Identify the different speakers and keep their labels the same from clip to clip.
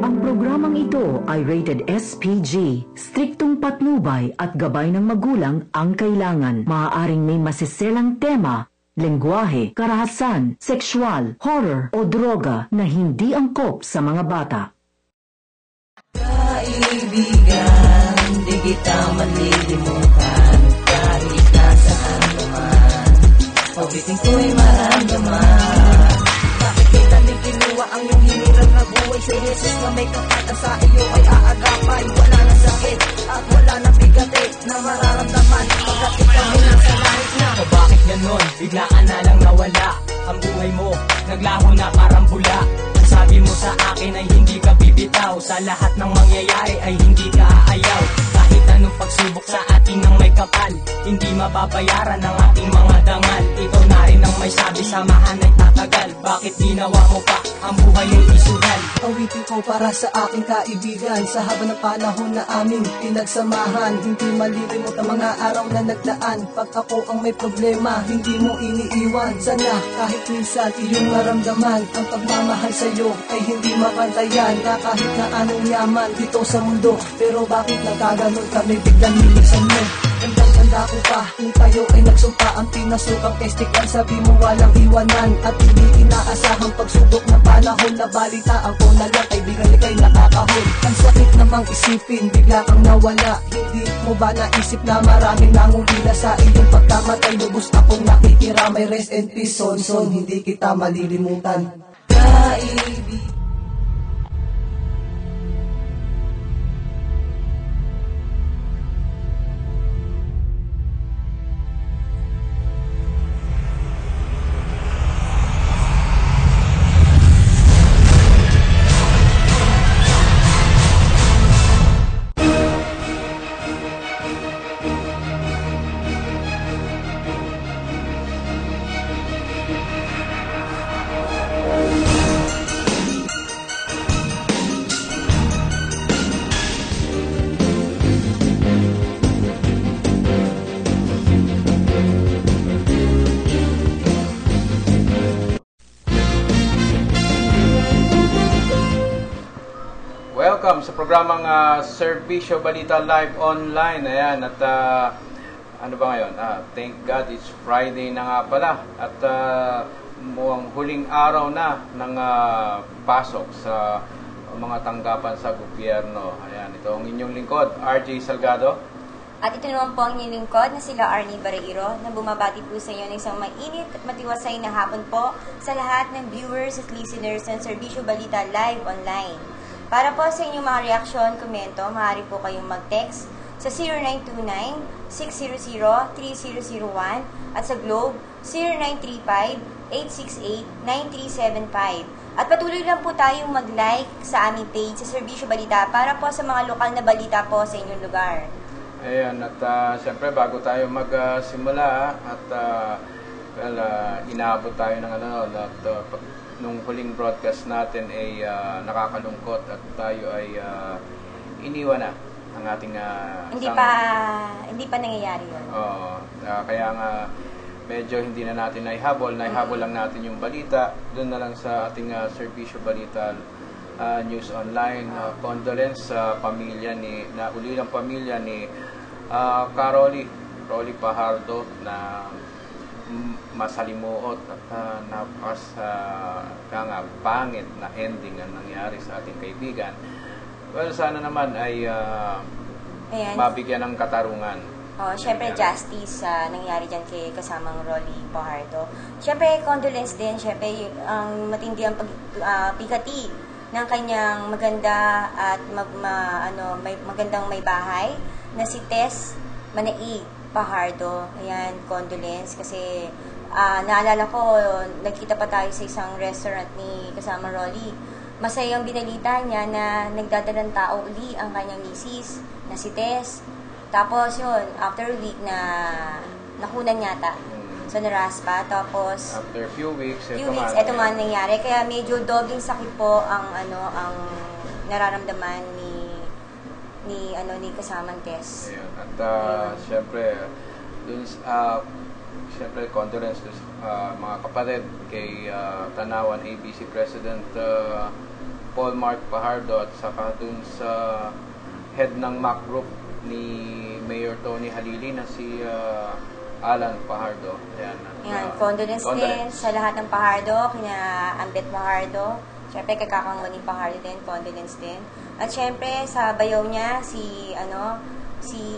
Speaker 1: Ang programang ito ay rated SPG. Striktong patnubay at gabay ng magulang ang kailangan. Maaaring may masiselang tema, lengguwahe, karahasan, sexual, horror o droga na hindi angkop sa mga bata.
Speaker 2: Kaibigan, di kita malilimutan kahit nasaan naman. Pagiting ko'y maramdaman. Bakit kita di kinuha ang iyong hinirang na buhay? Si Jesus na may kapatan sa iyo ay aagapay. Wala na sakit at wala na bigate na mararamdaman pagkat ikaw ay nasa langit na.
Speaker 3: O bakit ganon? Bigla ka na lang nawala. Ang buhay mo, naglaho na parang bula. Ang sabi mo sa akin ay hindi ka bibitaw. Sa lahat ng mangyayari ay hindi ka aayaw. Kahit anong pagsubok sa atin ng may kapal, hindi mababayaran ang ating mga dangal. Ikaw na rin ang may sabi, samahan ay tatagal. Bakit ginawa mo pa ang buhay mong isugal?
Speaker 2: Awitin ko para sa aking kaibigan, sa haba ng panahon na aming pinagsamahan. Hindi malilimot ang mga araw na nagdaan. Pag ako ang may problema, hindi mo iniiwan. Sana kahit minsan iyong maramdaman, ang pagmamahal sa'yo ay hindi mapantayan. Na kahit na anong yaman dito sa mundo, pero bakit nagkaganon kami biglang nilisan mo? Tanda ko pa, kung tayo ay nagsumpa, ang pinasukang testikan, sabi mo walang iwanan. At hindi inaasahang pagsubok ng panahon, na balitaan ko na lang kaibigan ikay nakakahon. Ang sakit namang isipin, bigla kang nawala. Hindi mo ba naisip na maraming nangungila sa iyong pagkamatay? Lubos akong nakikiramay, rest in peace, son, hindi kita malilimutan. Kaibigan.
Speaker 4: Welcome sa programang Serbisyo Balita Live Online. Ayan, at ano ba ngayon? Thank God it's Friday na nga pala. At mukhang huling araw na ng pasok sa mga tanggapan sa gobyerno. Ayan, ito ang inyong lingkod, RJ Salgado.
Speaker 5: At ito naman po ang inyong lingkod na sila Arnie Barreiro, na bumabati po sa inyo ng isang mainit at matiwasay na hapon po sa lahat ng viewers at listeners ng Serbisyo Balita Live Online. Para po sa inyong mga reaksyon, komento, maaari po kayong mag-text sa 0929-600-3001 at sa Globe 0935-868-9375. At patuloy lang po tayong mag-like sa aming page sa Serbisyo Balita para po sa mga lokal na balita po sa inyong lugar.
Speaker 4: Ayan, at siyempre bago tayo magsimula at inaabot tayo ng nung huling broadcast natin ay nakakalungkot at tayo ay iniwan na ng ating
Speaker 5: hindi pa nangyayari yun.
Speaker 4: Oo, kaya nga medyo hindi na natin naihabol lang natin yung balita doon na lang sa ating Serbisyo Balita News Online. Condolence sa pamilya ulilang pamilya ni Rolly Pajardo na masalimuot at pangit na ending ang nangyari sa ating kaibigan. Well, sana naman ay mabigyan ng katarungan.
Speaker 5: Oh, syempre justice sa nangyari dyan kay kasamang Rolly Fajardo. Syempre condolence din, syempre ang matindi ang pigati ng kanyang maganda at magandang may bahay na si Tess Manaig Fajardo. Ayan, condolence kasi naalala ko, nagkita pa tayo sa isang restaurant ni kasama Rolly. Masayang binalita niya na nagdadalang tao uli ang kanyang misis na si Tess. Tapos yun, after a week na nakunan yata. So naraspa. Tapos
Speaker 4: After few weeks,
Speaker 5: ito man nangyari. Kaya medyo dobling sakit po ang nararamdaman ni kasamang Tess.
Speaker 4: Ayun. At syempre, syempre condolence to mga kapatid kay Tanawan ABC President Paul Mark Fajardo at saka dun sa head ng MAC Group ni Mayor Tony Halili na si Alan Fajardo. Ayan,
Speaker 5: condolence din sa lahat ng Fajardo, kina Ambet Fajardo, syempre kay Kakang Moni Fajardo din, condolence din. At syempre sa bayaw niya si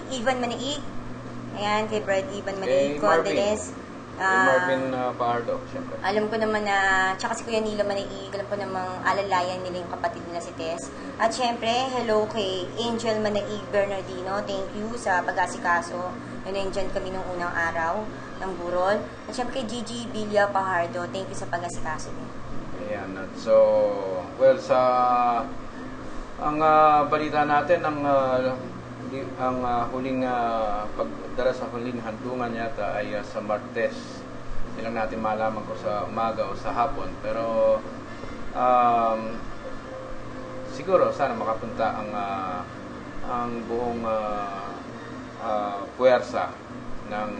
Speaker 5: Ivan Manaig. Ayan, kay Brad Ivan Manaig, condolence.
Speaker 4: Marvin Fajardo, syempre.
Speaker 5: Alam ko naman na, tsaka si Kuya Nilo Manaig, alam ko namang alalayan nila yung kapatid nila si Tess. At syempre, hello kay Angel Manaig Bernardino, thank you sa pag-asikaso. Nandiyan kami nung unang araw ng burol. At syempre kay Gigi Villa Fajardo, thank you sa pag-asikaso din.
Speaker 4: Ayan, at so, well, ang balita natin, ang huling pagdala sa huling handungan yata ay sa Martes. Hindi lang natin malaman ko sa umaga o sa hapon. Pero siguro sana makapunta ang buong puwersa ng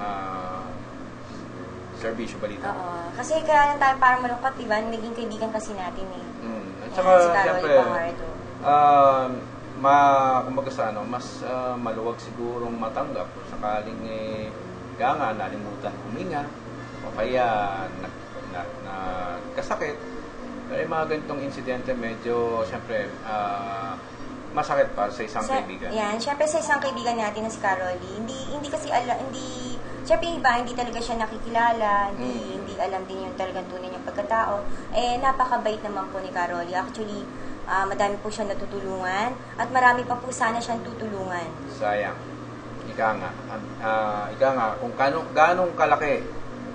Speaker 4: Serbisyo Balita.
Speaker 5: Oo. Kasi kaya lang tayo parang malungkot, diba? Naging kaibigan kasi natin eh.
Speaker 4: At saka,
Speaker 5: si Carol
Speaker 4: siyempre,
Speaker 5: Fajardo.
Speaker 4: kumbaga sa mas maluwag sigurong matanggap kung sakaling nalimutan huminga o kaya nagkasakit. Pero yung mga ganitong insidente medyo siyempre masakit para sa isang kaibigan.
Speaker 5: Yan, siyempre sa isang kaibigan natin na si Caroli, hindi kasi siyempre yung iba, hindi talaga siya nakikilala, hindi alam din yung talagang tunay niyang pagkatao. Napakabait naman po ni Caroli. Actually, madami po siya natutulungan at marami pa po sana siyang tutulungan.
Speaker 4: Sayang. Ika nga, kung ganong kalaki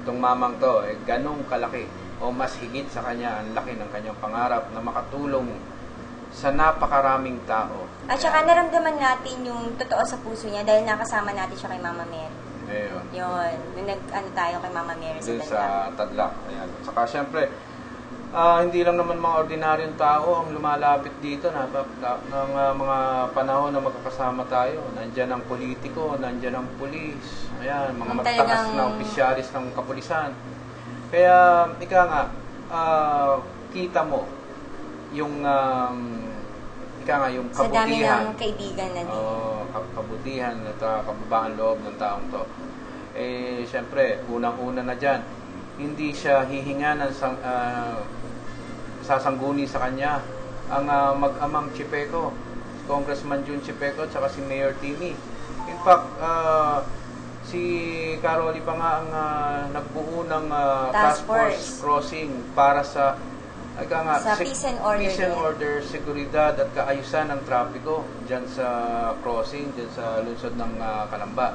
Speaker 4: itong mamang to, ganong kalaki o mas higit sa kanya ang laki ng kanyang pangarap na makatulong sa napakaraming tao.
Speaker 5: At saka naramdaman natin yung totoo sa puso niya dahil nakasama natin siya kay Mama Mary.
Speaker 4: Ayun.
Speaker 5: Yun. Nung tayo kay Mama Mary
Speaker 4: sa Tadlac. Ayan. At saka siyempre, hindi lang naman mga ordinaryong tao ang lumalapit dito ng mga panahon na magkakasama tayo. Nandiyan ang politiko, nandiyan ang pulis, ayan, mga mataas na opisyalis ng kapulisan. Kaya, kita mo yung yung kabutihan.
Speaker 5: Sa dami ng kaibigan na din.
Speaker 4: Kabutihan at kababaan loob ng taong to. Siyempre, unang-una na dyan, hindi siya hihinga ng sasangguni sa kanya ang mag-amang Chipeco, Congressman Jun Chipeco at saka si Mayor Timmy. In fact, si Caroli pa nga ang nagbuo ng task force crossing para sa
Speaker 5: peace and order,
Speaker 4: seguridad at kaayusan ng trapiko dyan sa crossing, dyan sa lungsod ng Calamba.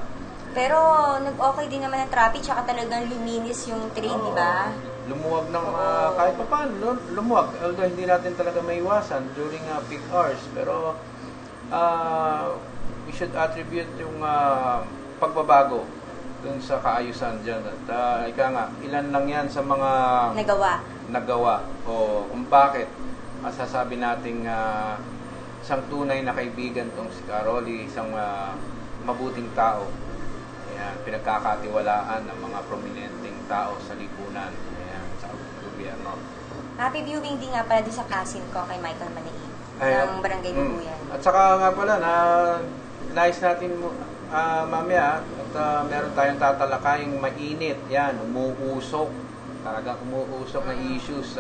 Speaker 5: Pero nag-okay din naman ang traffic, tsaka talagang luminis yung train, di ba?
Speaker 4: Lumuwag ng kahit pa paano, lumuwag. Although hindi natin talaga maiwasan during peak hours. Pero we should attribute yung pagbabago dun sa kaayusan dyan. At ilan lang yan sa mga nagawa. O kung bakit masasabi nating isang tunay na kaibigan tong si Caroli, isang mabuting tao. Ayan, pinagkakatiwalaan ng mga prominenteng tao sa lipunan, ayan, sa gobyerno.
Speaker 5: Happy viewing din nga pala doon sa cousin ko kay Michael Manaig ng Barangay Bubuyan.
Speaker 4: At saka nga pala, nais natin mamaya at meron tayong tatalakaying mainit, yan, umuusok, talagang umuusok na issues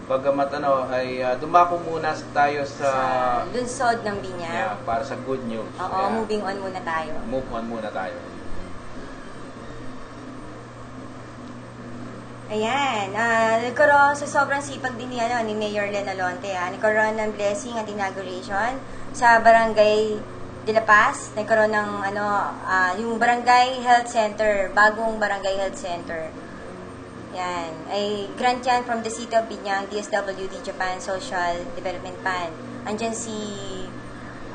Speaker 4: Bagamat ay dumako muna tayo sa
Speaker 5: lunsod ng Biñan.
Speaker 4: para sa good news.
Speaker 5: Oo, moving on muna tayo.
Speaker 4: Move on muna tayo.
Speaker 5: Ayan, nagkaroon sa sobrang sipag din ni Mayor Len Alonte. Nagkaroon ng blessing at inauguration sa Barangay de la Paz. Nagkaroon ng yung Barangay Health Center, bagong Barangay Health Center. Yan, ay grant yan from the City of Biñan, DSWD Japan Social Development Fund. Andyan si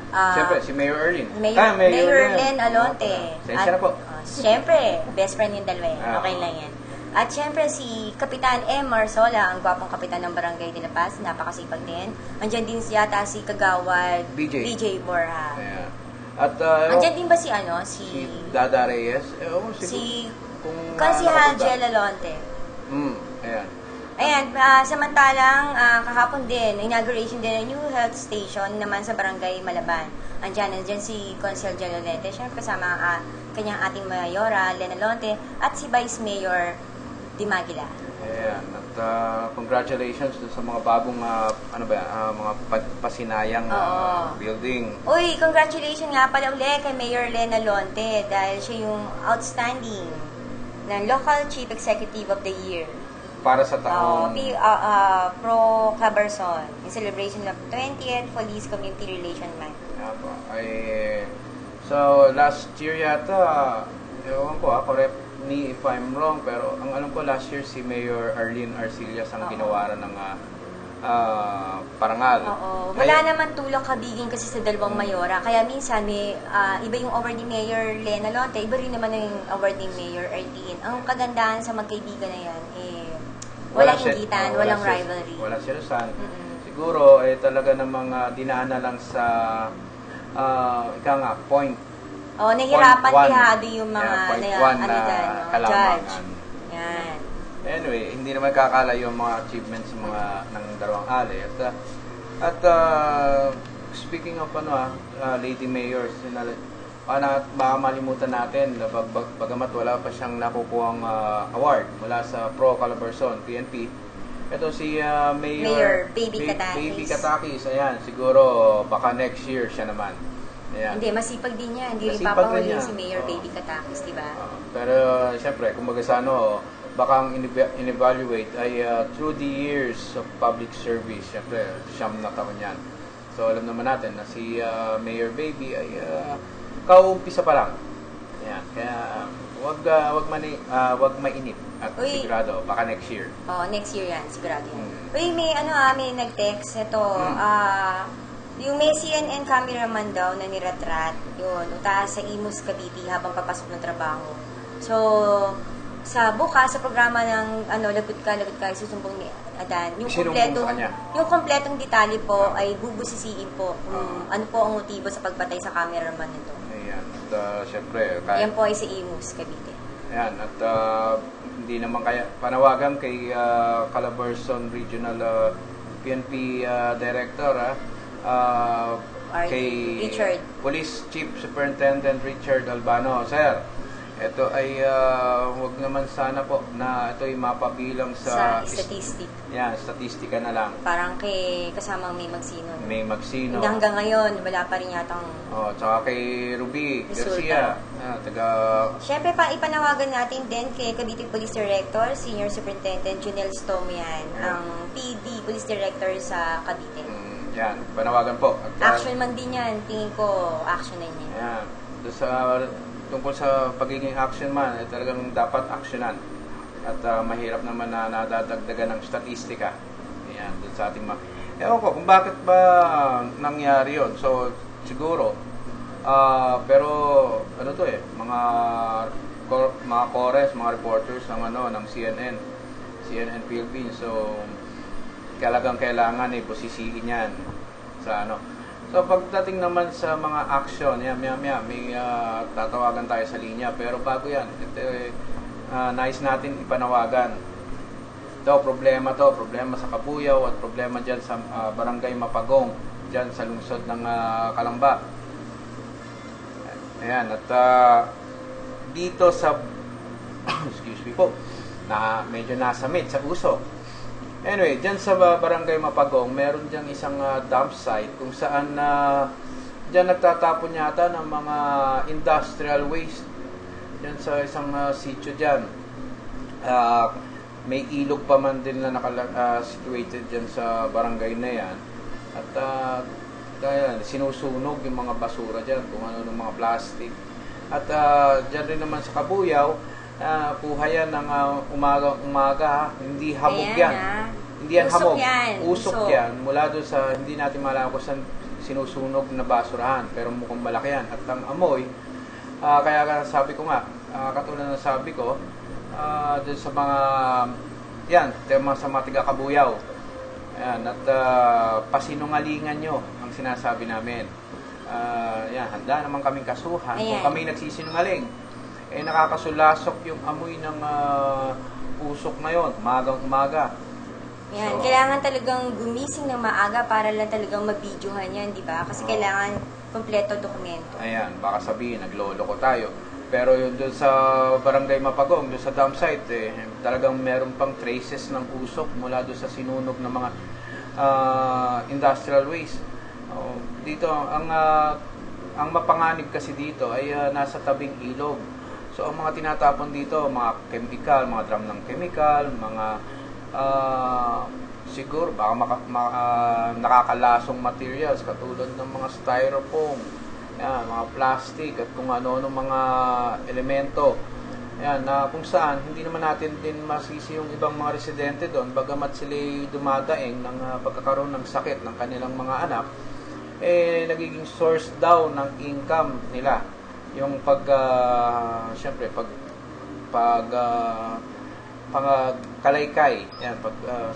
Speaker 4: Siyempre, si Mayor Erlin.
Speaker 5: Mayor Len Alonte.
Speaker 4: Sensya na po.
Speaker 5: Siyempre, best friend yung dalawa. Okay lang yan. At syempre si Kapitan M. Marsola, ang gwapong kapitan ng Barangay de la Paz, napakasipag din. Andyan din yata si Kagawad BJ Borja.
Speaker 4: Ayan. At
Speaker 5: andyan din ba si
Speaker 4: si Dada Reyes?
Speaker 5: Si Kansihal Jel Alonte.
Speaker 4: Ayan.
Speaker 5: Ayan, samantalang kahapon din, inauguration din ng new health station naman sa Barangay Malaban. Andyan si Consul Jel Alonte, syempre kasama ang kanyang ating mayora, Len Alonte, at si Vice Mayor Dimagila.
Speaker 4: Ayan, at congratulations sa mga bagong mga pasinayang building.
Speaker 5: Uy, congratulations nga pala ulit kay Mayor Len Alonte dahil siya yung outstanding ng Local Chief Executive of the Year.
Speaker 4: Para sa taong
Speaker 5: Pro Caberson in celebration of 20th Police Community Relation Month.
Speaker 4: So, last year yata, ewan ko correct me if I'm wrong, pero ang alam ko last year si Mayor Arlene Arcillas ang ginawaran ng parangal.
Speaker 5: Oo. Wala naman tulak kabigin kasi sa dalawang mayora. Kaya minsan may iba yung award ni Mayor Len Alonte, iba rin naman yung award ni Mayor Arlene. Ang kagandahan sa magkaibigan na yan, walang inggitan, walang rivalry.
Speaker 4: Wala silusan. Siguro, talaga namang dinaan na lang sa point.
Speaker 5: Nahirapan ihado yung mga
Speaker 4: judge.
Speaker 5: Yan.
Speaker 4: Anyway, hindi naman kakalayo yung mga achievements ng dalawang ali. At speaking of Lady Mayors, baka malimutan natin na bagamat wala pa siyang nakukuhang award mula sa Pro Calabarzon, PNP. Ito si Mayor
Speaker 5: Baby
Speaker 4: Katakis. Ayan, siguro baka next year siya naman. Ayan.
Speaker 5: Hindi, masipag din niya. Hindi rin papahuli si Mayor Baby Katakis, di ba?
Speaker 4: Pero siyempre, kumbaga sa baka ang in-evaluate ay through the years of public service. Siyempre, 9 na taon yan. So, alam naman natin na si Mayor Baby ay kauumpisa pa lang. Ayan. Kaya, wag mainip. At sigurado, baka next year.
Speaker 5: Next year yan. Sigurado yan. Uy, may nag-text. Ito, yung may CNN cameraman daw na niratrat, yun, utaas sa Imus, Cavite habang papasok ng trabaho. So, sa bukas, sa programa ng Lagot Ka, susumbong ni Adan, yung kompletong detalye po ay bubusisiin po kung ano po ang motibo sa pagpatay sa cameraman nito.
Speaker 4: Ayan, at syempre,
Speaker 5: yan po ay sa Imus, Cavite.
Speaker 4: Ayan, at hindi naman kaya panawagan kay Calabarzon Regional PNP Director, kay
Speaker 5: Richard.
Speaker 4: Police Chief Superintendent Richard Albano. Sir, ito ay wag naman sana po na ito ay mapabilang sa
Speaker 5: statistic.
Speaker 4: Yan, statistika na lang.
Speaker 5: Parang kay kasamang May Magsino. Hindi hanggang ngayon, wala pa rin yatang
Speaker 4: tsaka kay Ruby Garcia.
Speaker 5: Siyempre, ipanawagan natin din kay Cavite Police Director, Senior Superintendent Junel Stomian, ang PD Police Director sa Cavite.
Speaker 4: Yan, panawagan po.
Speaker 5: Action man din yan. Tingin ko, action na yun.
Speaker 4: Yan. Tungkol sa pagiging action man, talagang dapat actionan. At mahirap naman na nadadagdagan ng statistika. Yan, dun sa ating ewan ko kung bakit ba nangyari yun. So, siguro, pero, mga kores, mga reporters ng CNN Philippines. So, kailangan posisihin yan sa So, pagdating naman sa mga action, may tatawagan tayo sa linya. Pero bago yan, nais natin ipanawagan. Problema sa Kabuyaw at problema dyan sa Barangay Mapagong, dyan sa lungsod ng Calamba. Ayan, at dito sa, excuse me po, na medyo nasamit sa uso. Anyway, dyan sa Barangay Mapagong, meron dyan isang dump site kung saan dyan nagtatapon yata ng mga industrial waste. Dyan sa isang sitio dyan. May ilog pa man din na situated dyan sa barangay na yan. At sinusunog yung mga basura dyan, kung ano ng mga plastic. At dyan rin naman sa Kabuyaw, kuha yan ng umaga, hindi hamog yan. Hindi yan hamog. Usok yan. Mula doon sa, hindi natin malaman kung saan sinusunog na basurahan. Pero mukhang malaki yan. At ang amoy, kaya sabi ko nga, katulad na sabi ko, doon sa mga, yan, sa mga taga-Kabuyaw. Ayan, at pasinungalingan nyo ang sinasabi namin. Yan, handa naman kaming kasuhan. Kung kami nagsisinungaling, nakakasulasok yung amoy ng usok na yun, umagang-umaga.
Speaker 5: Yan, so, kailangan talagang gumising ng maaga para lang talagang mabidyohan yan, di ba? Kasi kailangan kompleto dokumento.
Speaker 4: Ayan, baka sabihin, nagloloko tayo. Pero yun doon sa Barangay Mapagong, doon sa dump site, talagang meron pang traces ng usok mula doon sa sinunog ng mga industrial waste. Dito, ang mapanganib kasi dito ay nasa tabing ilog. So, ang mga tinatapon dito, mga chemical, mga drum ng chemical, mga siguro, baka nakakalasong materials, katulad ng mga styrofoam, yan, mga plastic, at kung ano-ano mga elemento. Yan, na kung saan, hindi naman natin din masisi yung ibang mga residente doon, bagamat sila dumadaing ng pagkakaroon ng sakit ng kanilang mga anak, nagiging source daw ng income nila. Yung syempre, kalaykay, yan,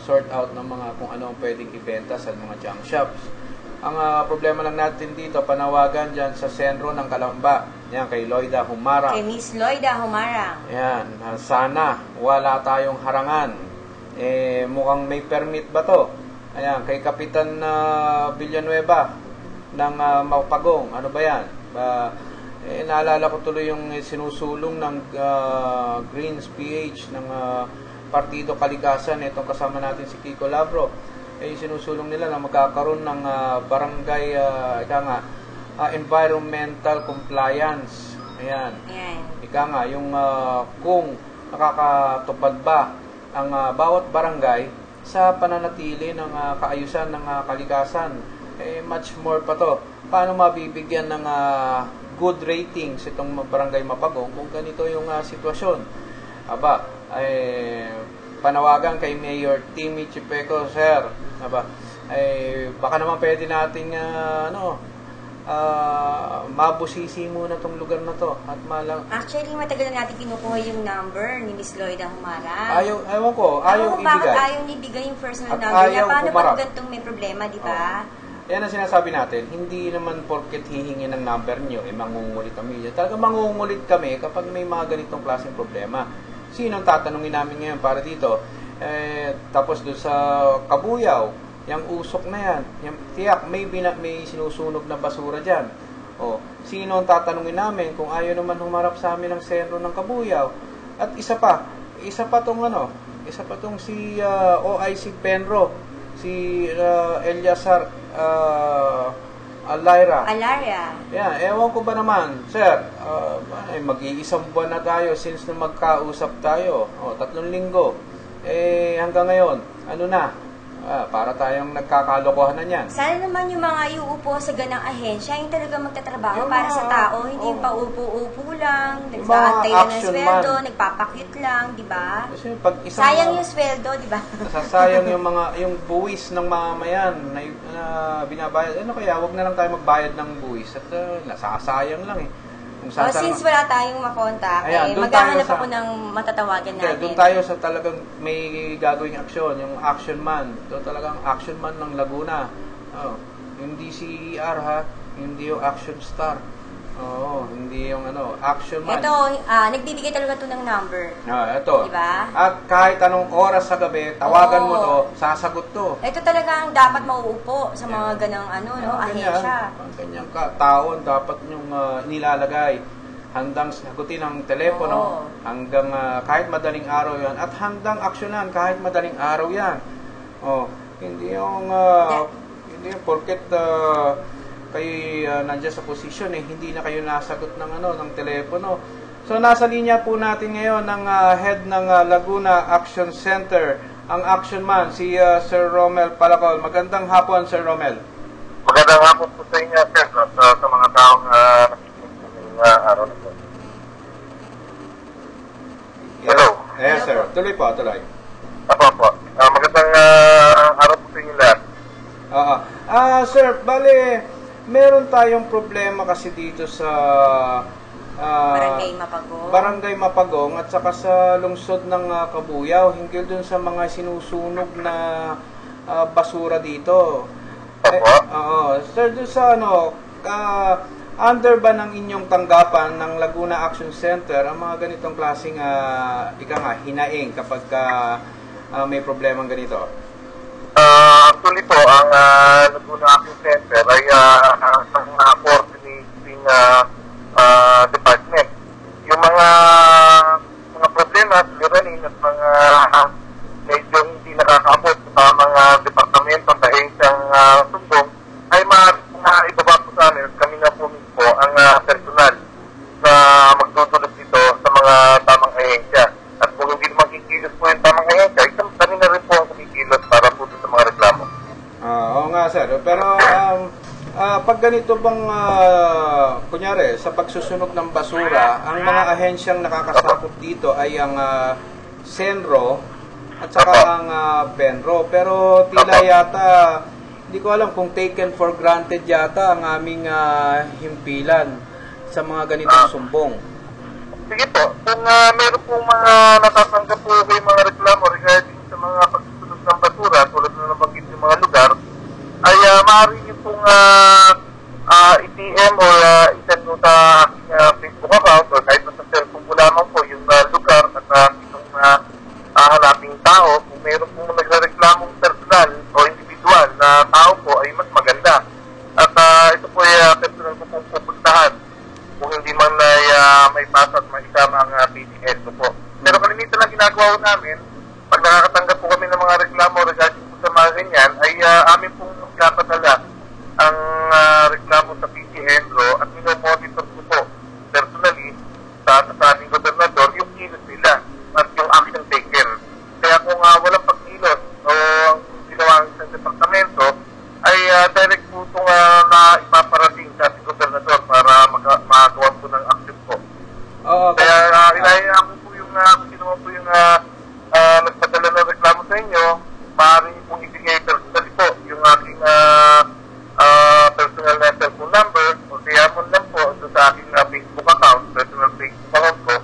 Speaker 4: sort out ng mga kung ano ang pwedeng ibenta sa mga junk shops. Ang problema lang natin dito, panawagan dyan sa sentro ng Calamba, yan, kay Loida Humarang.
Speaker 5: Kay Miss Loida Humarang.
Speaker 4: Yan, sana wala tayong harangan. Mukhang may permit ba to? Ayan, kay Kapitan Villanueva ng Mapagong, ano ba yan? Naalala ko tuloy yung sinusulong ng Greens PH ng Partido Kalikasan, itong kasama natin si Kiko Labro. Sinusulong nila na magkakaroon ng barangay environmental compliance. Ayan. Ika nga, yung kung nakakatupad ba ang bawat barangay sa pananatili ng kaayusan ng kalikasan. Much more pa to. Paano mabibigyan ng good ratings itong Barangay Mapagong kung ganito yung sitwasyon? Aba, panawagan kay Mayor Timmy Chipeco, sir. Aba, baka naman pwede nating mabusisi muna tong lugar na to at
Speaker 5: Actually, matagal na natin kinukuha yung number ni Miss Loida Humarang.
Speaker 4: Ewan ko, ayaw ibigay.
Speaker 5: Bakit ayaw ibigay yung personal number niya? Paano pag gantong may problema, di ba?
Speaker 4: Yan ang sinasabi natin, hindi naman porket hihingi ng number nyo, mangungulit ang media. Talaga mangungulit kami kapag may mga ganitong klaseng problema. Sino ang tatanungin namin ngayon para dito? Tapos doon sa Kabuyaw, yung usok na yan, yung tiyak, may sinusunog na basura dyan. Sino ang tatanungin namin kung ayaw naman humarap sa amin ng sentro ng Kabuyaw? At isa pa tong si OIC Penro, si Eliasar Alaria. Yeah, ewan ko ba naman, sir, mag-iisang buwan na tayo since na magkausap tayo. 3 linggo. Hanggang ngayon, ano na? Para tayong nagkakalokohan na niyan.
Speaker 5: Sana naman yung mga iuupo sa ganang ahensya, yung talaga magtatrabaho para sa tao, hindi yung paupo-upo lang, nagsaantay lang ng sweldo, nagpapakyut lang, di ba? Sayang yung sweldo, di ba?
Speaker 4: Sayang yung buwis ng mamamayan na binabayad. Kaya wag na lang tayo magbayad ng buwis at nasasayang lang
Speaker 5: since wala tayong makontak, maghahanap ako ng matatawagan natin.
Speaker 4: Doon tayo sa talagang may gagawing aksyon, yung action man. Ito talagang action man ng Laguna. Hindi CER ha, hindi yung action star. Hindi yung action man.
Speaker 5: Ito, nagbibigay talaga ito ng number.
Speaker 4: Ito.
Speaker 5: Diba?
Speaker 4: At kahit anong oras sa gabi, tawagan mo to, sasagot to.
Speaker 5: Ito talaga ang dapat mauupo sa mga ganang ahensya.
Speaker 4: Ang kanyang taon dapat yung nilalagay. Handang sagutin ang telepono, hanggang kahit madaling araw yan, at handang aksyonan kahit madaling araw yan. Oh, hindi yung hindi yung porket kayo nandiyan sa posisyon hindi na kayo nasagot ng ng telepono. So nasa linya po natin ngayon ng head ng Laguna Action Center, ang action man si Sir Romel Palacol. Magandang hapon, Sir Romel.
Speaker 6: Magandang hapon po sa inyo, sir, sa mga taong araw na po. Hello.
Speaker 4: Yes, sir. Tuloy po, tuloy.
Speaker 6: Apo. Magandang araw po sa inyo lahat.
Speaker 4: Sir, bale, meron tayong problema kasi dito sa Barangay Mapagong at saka sa lungsod ng Kabuyaw, hinggil dun sa mga sinusunog na basura dito. Sir, dun sa under ba ng inyong tanggapan ng Laguna Action Center ang mga ganitong klaseng hinaing kapag may problemang ganito?
Speaker 6: Actually po, ang Laguna Action Center ay isang coordinating department. Yung mga problema, suliranin at mga medyo hindi nakakaabot sa mga departamento at ahensyang sumbong ay maibaba po sa amin. Kami na po mismo ang personal sa magdudulog dito sa mga tamang ahensya. At kung hindi magkikilos po yung tamang ahensya, kami na rin po ang kumikilos para po sa mga reklamo.
Speaker 4: Oo nga, sir. Pero pag ganito bang kunyari sa pagsusunog ng basura, ang mga ahensyang nakakasakop dito ay ang Senro at saka ang Penro. Pero tila yata, hindi ko alam kung taken for granted yata ang aming himpilan sa mga ganitong sumbong.
Speaker 6: Sige po, kung meron pong mga natatanggap po yung mga reklamo regarding sa mga pagsusunog ng basura, tulad na nabanggit yung mga lugar, ay maaari nyo pong i-PM o i-send mo sa aking Facebook account o kahit sa cellphone ko lamang po yung lugar at itong hanaping tao. Kung meron pong nagre-reklamong personal o individual na tao po ay mas maganda. At ito po ay personal ko pong pupuntahan kung hindi man ay may pasa at maisama ang PDL ko po. Pero kalimitan lang ginagawa namin, pag nakakatanggap po kami ng mga reklamo regarding po sa mga ganyan, ay amin pong kapadala ang reklamo sa PCNRO at minomonitor ko po personally sa ating gobernador yung kilos nila at yung action taken. Kaya kung walang pagkilos o ang ginawa ng isang departamento, ay direct po itong na ipaparating sa ating gobernador para magawa po ng action po. Kaya inahayaan ko po yung ginawa po yung nagpadala ng reklamo sa inyo, maaari pong ibigay personally po yung aking personal na cellphone number o kaya mo lang po sa aking Facebook account, personal Facebook account ko,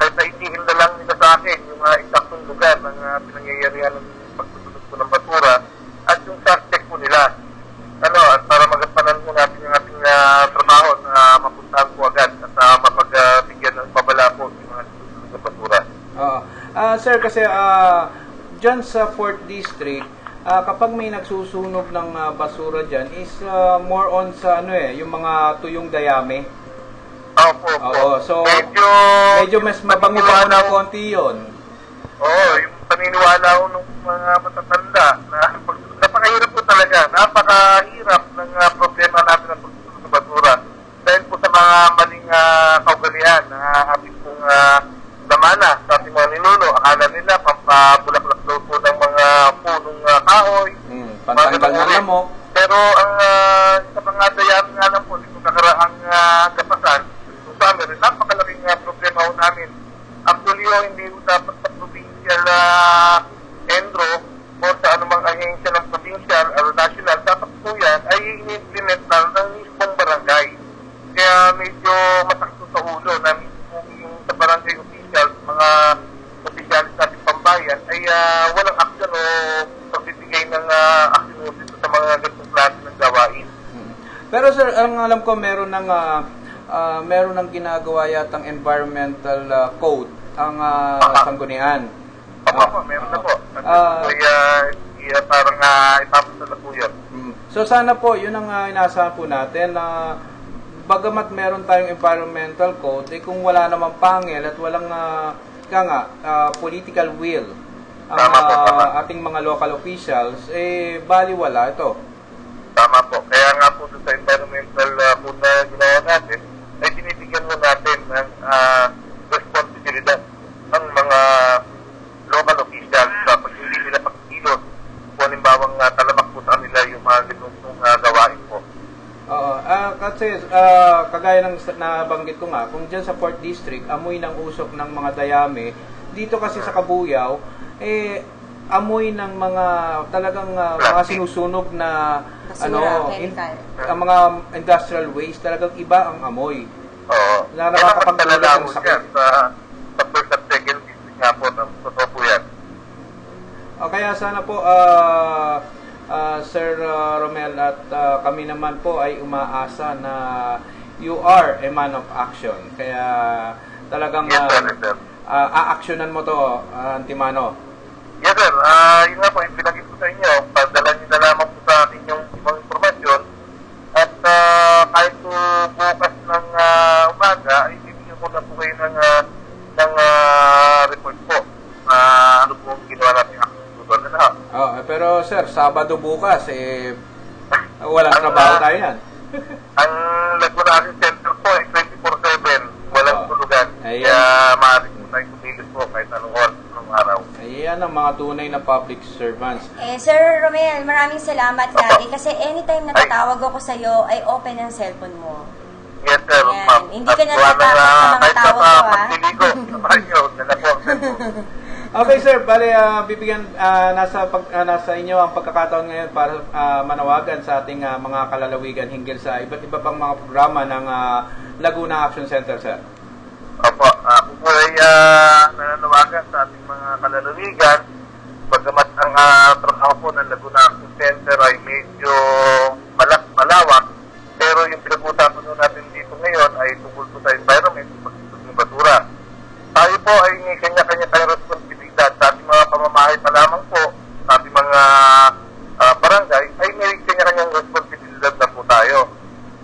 Speaker 6: kahit naitihin na lang nila sa akin yung eksaktong lugar ng pinangyayarihan ng pagsusunog po ng basura at yung suspect po nila. At para magampanan po natin yung ating trabaho na mapuntahan po agad at mapagbigyan ng babala po yung mga susunog ng basura.
Speaker 4: Sir, kasi dyan sa 4th District, kapag may nagsusunog ng basura dyan is more on sa yung mga tuyong dayami.
Speaker 6: Opo.
Speaker 4: So medyo mas mabango-bango na konti yun.
Speaker 6: Yung paniniwala ko ng mga matatanda na napakahirap po talaga. Napakahirap ng problema natin ng pagsusunog ng basura. Dahil po sa mga maling kaugalian na ating pong damana sa ating mga ninuno. Akala nila pampabulaklak daw po ng mga punong kahoy.
Speaker 4: Pantanggal ng lamok.
Speaker 6: Pero ang sa mga dayami nga lang po, itong nakaraang kapasan, kung sa amin, napakalaking problema ho namin. Actually, hindi ho dapat sa provincial endro o sa anumang ahensya ng provincial o national, dapat po yan ay i-implement na ng mismong barangay. Kaya medyo masakto sa ulo na mismo yung sa barangay officials, mga officials sa ating pambayan, ay walang action o pagbibigay ng action dito sa mga ganitong klase ng gawain.
Speaker 4: Pero sir, ang alam ko meron ng ginagawa yatang environmental code ang Sanggunian.
Speaker 6: Meron na po. Parang ipapasa na po yun.
Speaker 4: So sana po, yun ang inaasahan po natin na bagamat meron tayong environmental code, kung wala namang pangil at walang political will
Speaker 6: Tama po, tama.
Speaker 4: ating mga local officials, baliwala ito.
Speaker 6: Tama po. Kaya nga po sa environmental code na ginawa natin, ay binibigyan mo natin ng responsibilidad ng mga local officials kapag hindi nila pagkilos kung halimbawang talamak po sa kanila yung mga ganitong gawain po.
Speaker 4: Oo. Kasi kagaya ng nabanggit ko nga, kung dyan sa 4th District, amoy ng usok ng mga dayami, dito kasi sa Kabuyao, amoy ng mga talagang mga sinusunog na
Speaker 5: Basura, chemical.
Speaker 4: ang mga industrial waste, talagang iba ang amoy.
Speaker 6: Oo.
Speaker 4: Na nakakapagdulot ng sakit.
Speaker 6: Sa 1st at 2nd District nga po, totoo po yan.
Speaker 4: Kaya sana po, Sir Romel at kami naman po ay umaasa na you are a man of action. Kaya talagang
Speaker 6: Yes, sir.
Speaker 4: aaksyonan mo to, Antimano.
Speaker 6: Yes, sir. Yun nga po, yung pinagin ko sa inyo, padala nyo na lamang po sa akin yung ibang informasyon. At kahit po bukas ng umaga, ay bibigyan ko na po kayo ng report po. Ano po ang ginawa natin action na lahat.
Speaker 4: Pero sir, Sabado bukas, walang trabaho tayo yan.
Speaker 6: Ang Laguna Action Center po ay 24/7, walang tulugan.
Speaker 4: Ayan.
Speaker 6: Kaya maaari po tayo kumilos po kahit anong oras ng araw.
Speaker 4: Ayan ang mga tunay na public servants.
Speaker 5: Sir Romel, maraming salamat lagi kasi anytime na tatawag ako sa'yo, ay open ang cellphone mo.
Speaker 6: Yes, sir.
Speaker 5: Yan.
Speaker 6: Ma'am.
Speaker 5: Hindi ka
Speaker 6: At
Speaker 5: natatakot
Speaker 6: wala
Speaker 5: sa mga
Speaker 6: kahit
Speaker 5: tawag ko,
Speaker 6: sa pagpiligo, samahan nyo, dala po ang cellphone.
Speaker 4: Okay sir, bali bibigyan nasa inyo ang pagkakataon ngayon para manawagan sa ating mga kalalawigan hinggil sa iba't iba pang mga programa ng Laguna Action Center, sir.
Speaker 6: Opo, ako po ay nananawagan sa ating mga kalalawigan. Pagkamat ang trabaho po ng Laguna Action Center ay medyo malawak, pero yung pinag-uusapan natin dito ngayon ay tungkol po sa environment, pagsusog ng basura. Tayo po ay may kanya-kanya tayong responsibilidad sa ating mga pamamahay pa lamang po, sa ating mga barangay, ay may kanya-kanyang responsibilidad na po tayo.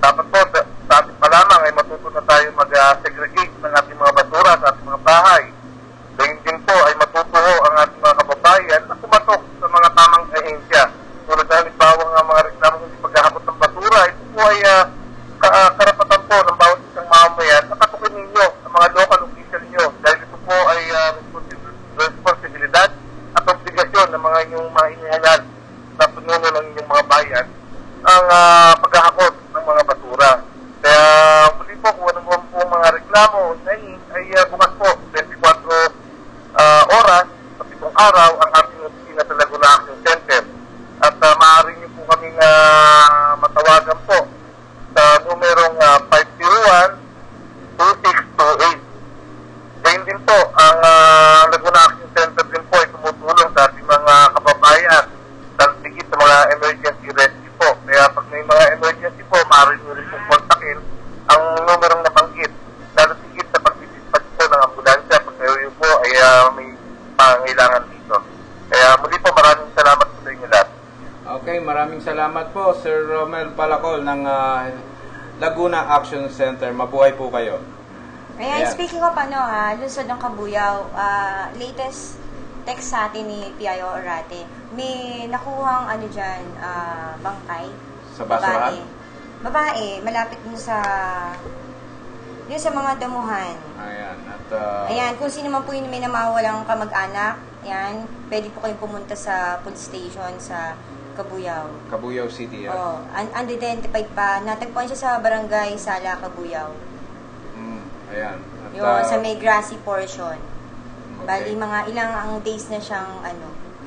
Speaker 6: Dapat po, sa ating pa lamang ay matuto na tayo mag-segregate ng ating mga basura sa ating mga bahay. Dahil din po ay matuto ang ating mga kababayan na kumatok sa mga tamang ahensya. Tulad na halimbawa ng mga reklamong hindi paghahapot ng basura, ito po ay karapatan po ng bawat isang mamamayan na katukin ninyo ang mga local official nyo. Dahil ito po ay responsibilidad at obligasyon ng mga inyong mga inihangal sa pinuno ng inyong mga bayan ang paghahapot ng mga basura. Kaya muli po, kung ano po mga reklamo ay bukas po 24 oras sa 7 araw ang ating opisina sa Laguna Action Center. At maaari niyo po kaming matawagan po sa numerong 501-2628. Gayun din po, ang Laguna Action Center din po ay tumutulong sa ating mga kababayan talpigit sa mga emergency rescue po. Kaya pag may mga emergency po, maaari nyo rin po kontakin ang numerong nabanggit. Lalo tigit sa pag-dispatch po ng ambulansya pag kayo po ay may pangailangan dito. Kaya muli po, maraming salamat po sa inyo lahat.
Speaker 4: Okay, maraming salamat po Sir Romel Palacol ng Laguna Action Center. Mabuhay po kayo.
Speaker 5: Ayan,
Speaker 4: Ayan.
Speaker 5: speaking of lungsod ng Kabuyao, latest text sa atin ni P.I.O. Orate, may nakuhang dyan, bangkay.
Speaker 4: Sa basurahan?
Speaker 5: Babae, malapit dun sa mga damuhan.
Speaker 4: Ayan. At
Speaker 5: Ayan, kung sino man po yung may namawalang kamag-anak, ayan, pwede po kayong pumunta sa police station sa Kabuyao.
Speaker 4: Kabuyao City.
Speaker 5: Oh, unidentified pa. Natagpuan siya sa barangay Sala, Kabuyao.
Speaker 4: Ayan. At,
Speaker 5: Yung sa may grassy portion.
Speaker 4: okay.
Speaker 5: Bali, mga ilang ang days na siyang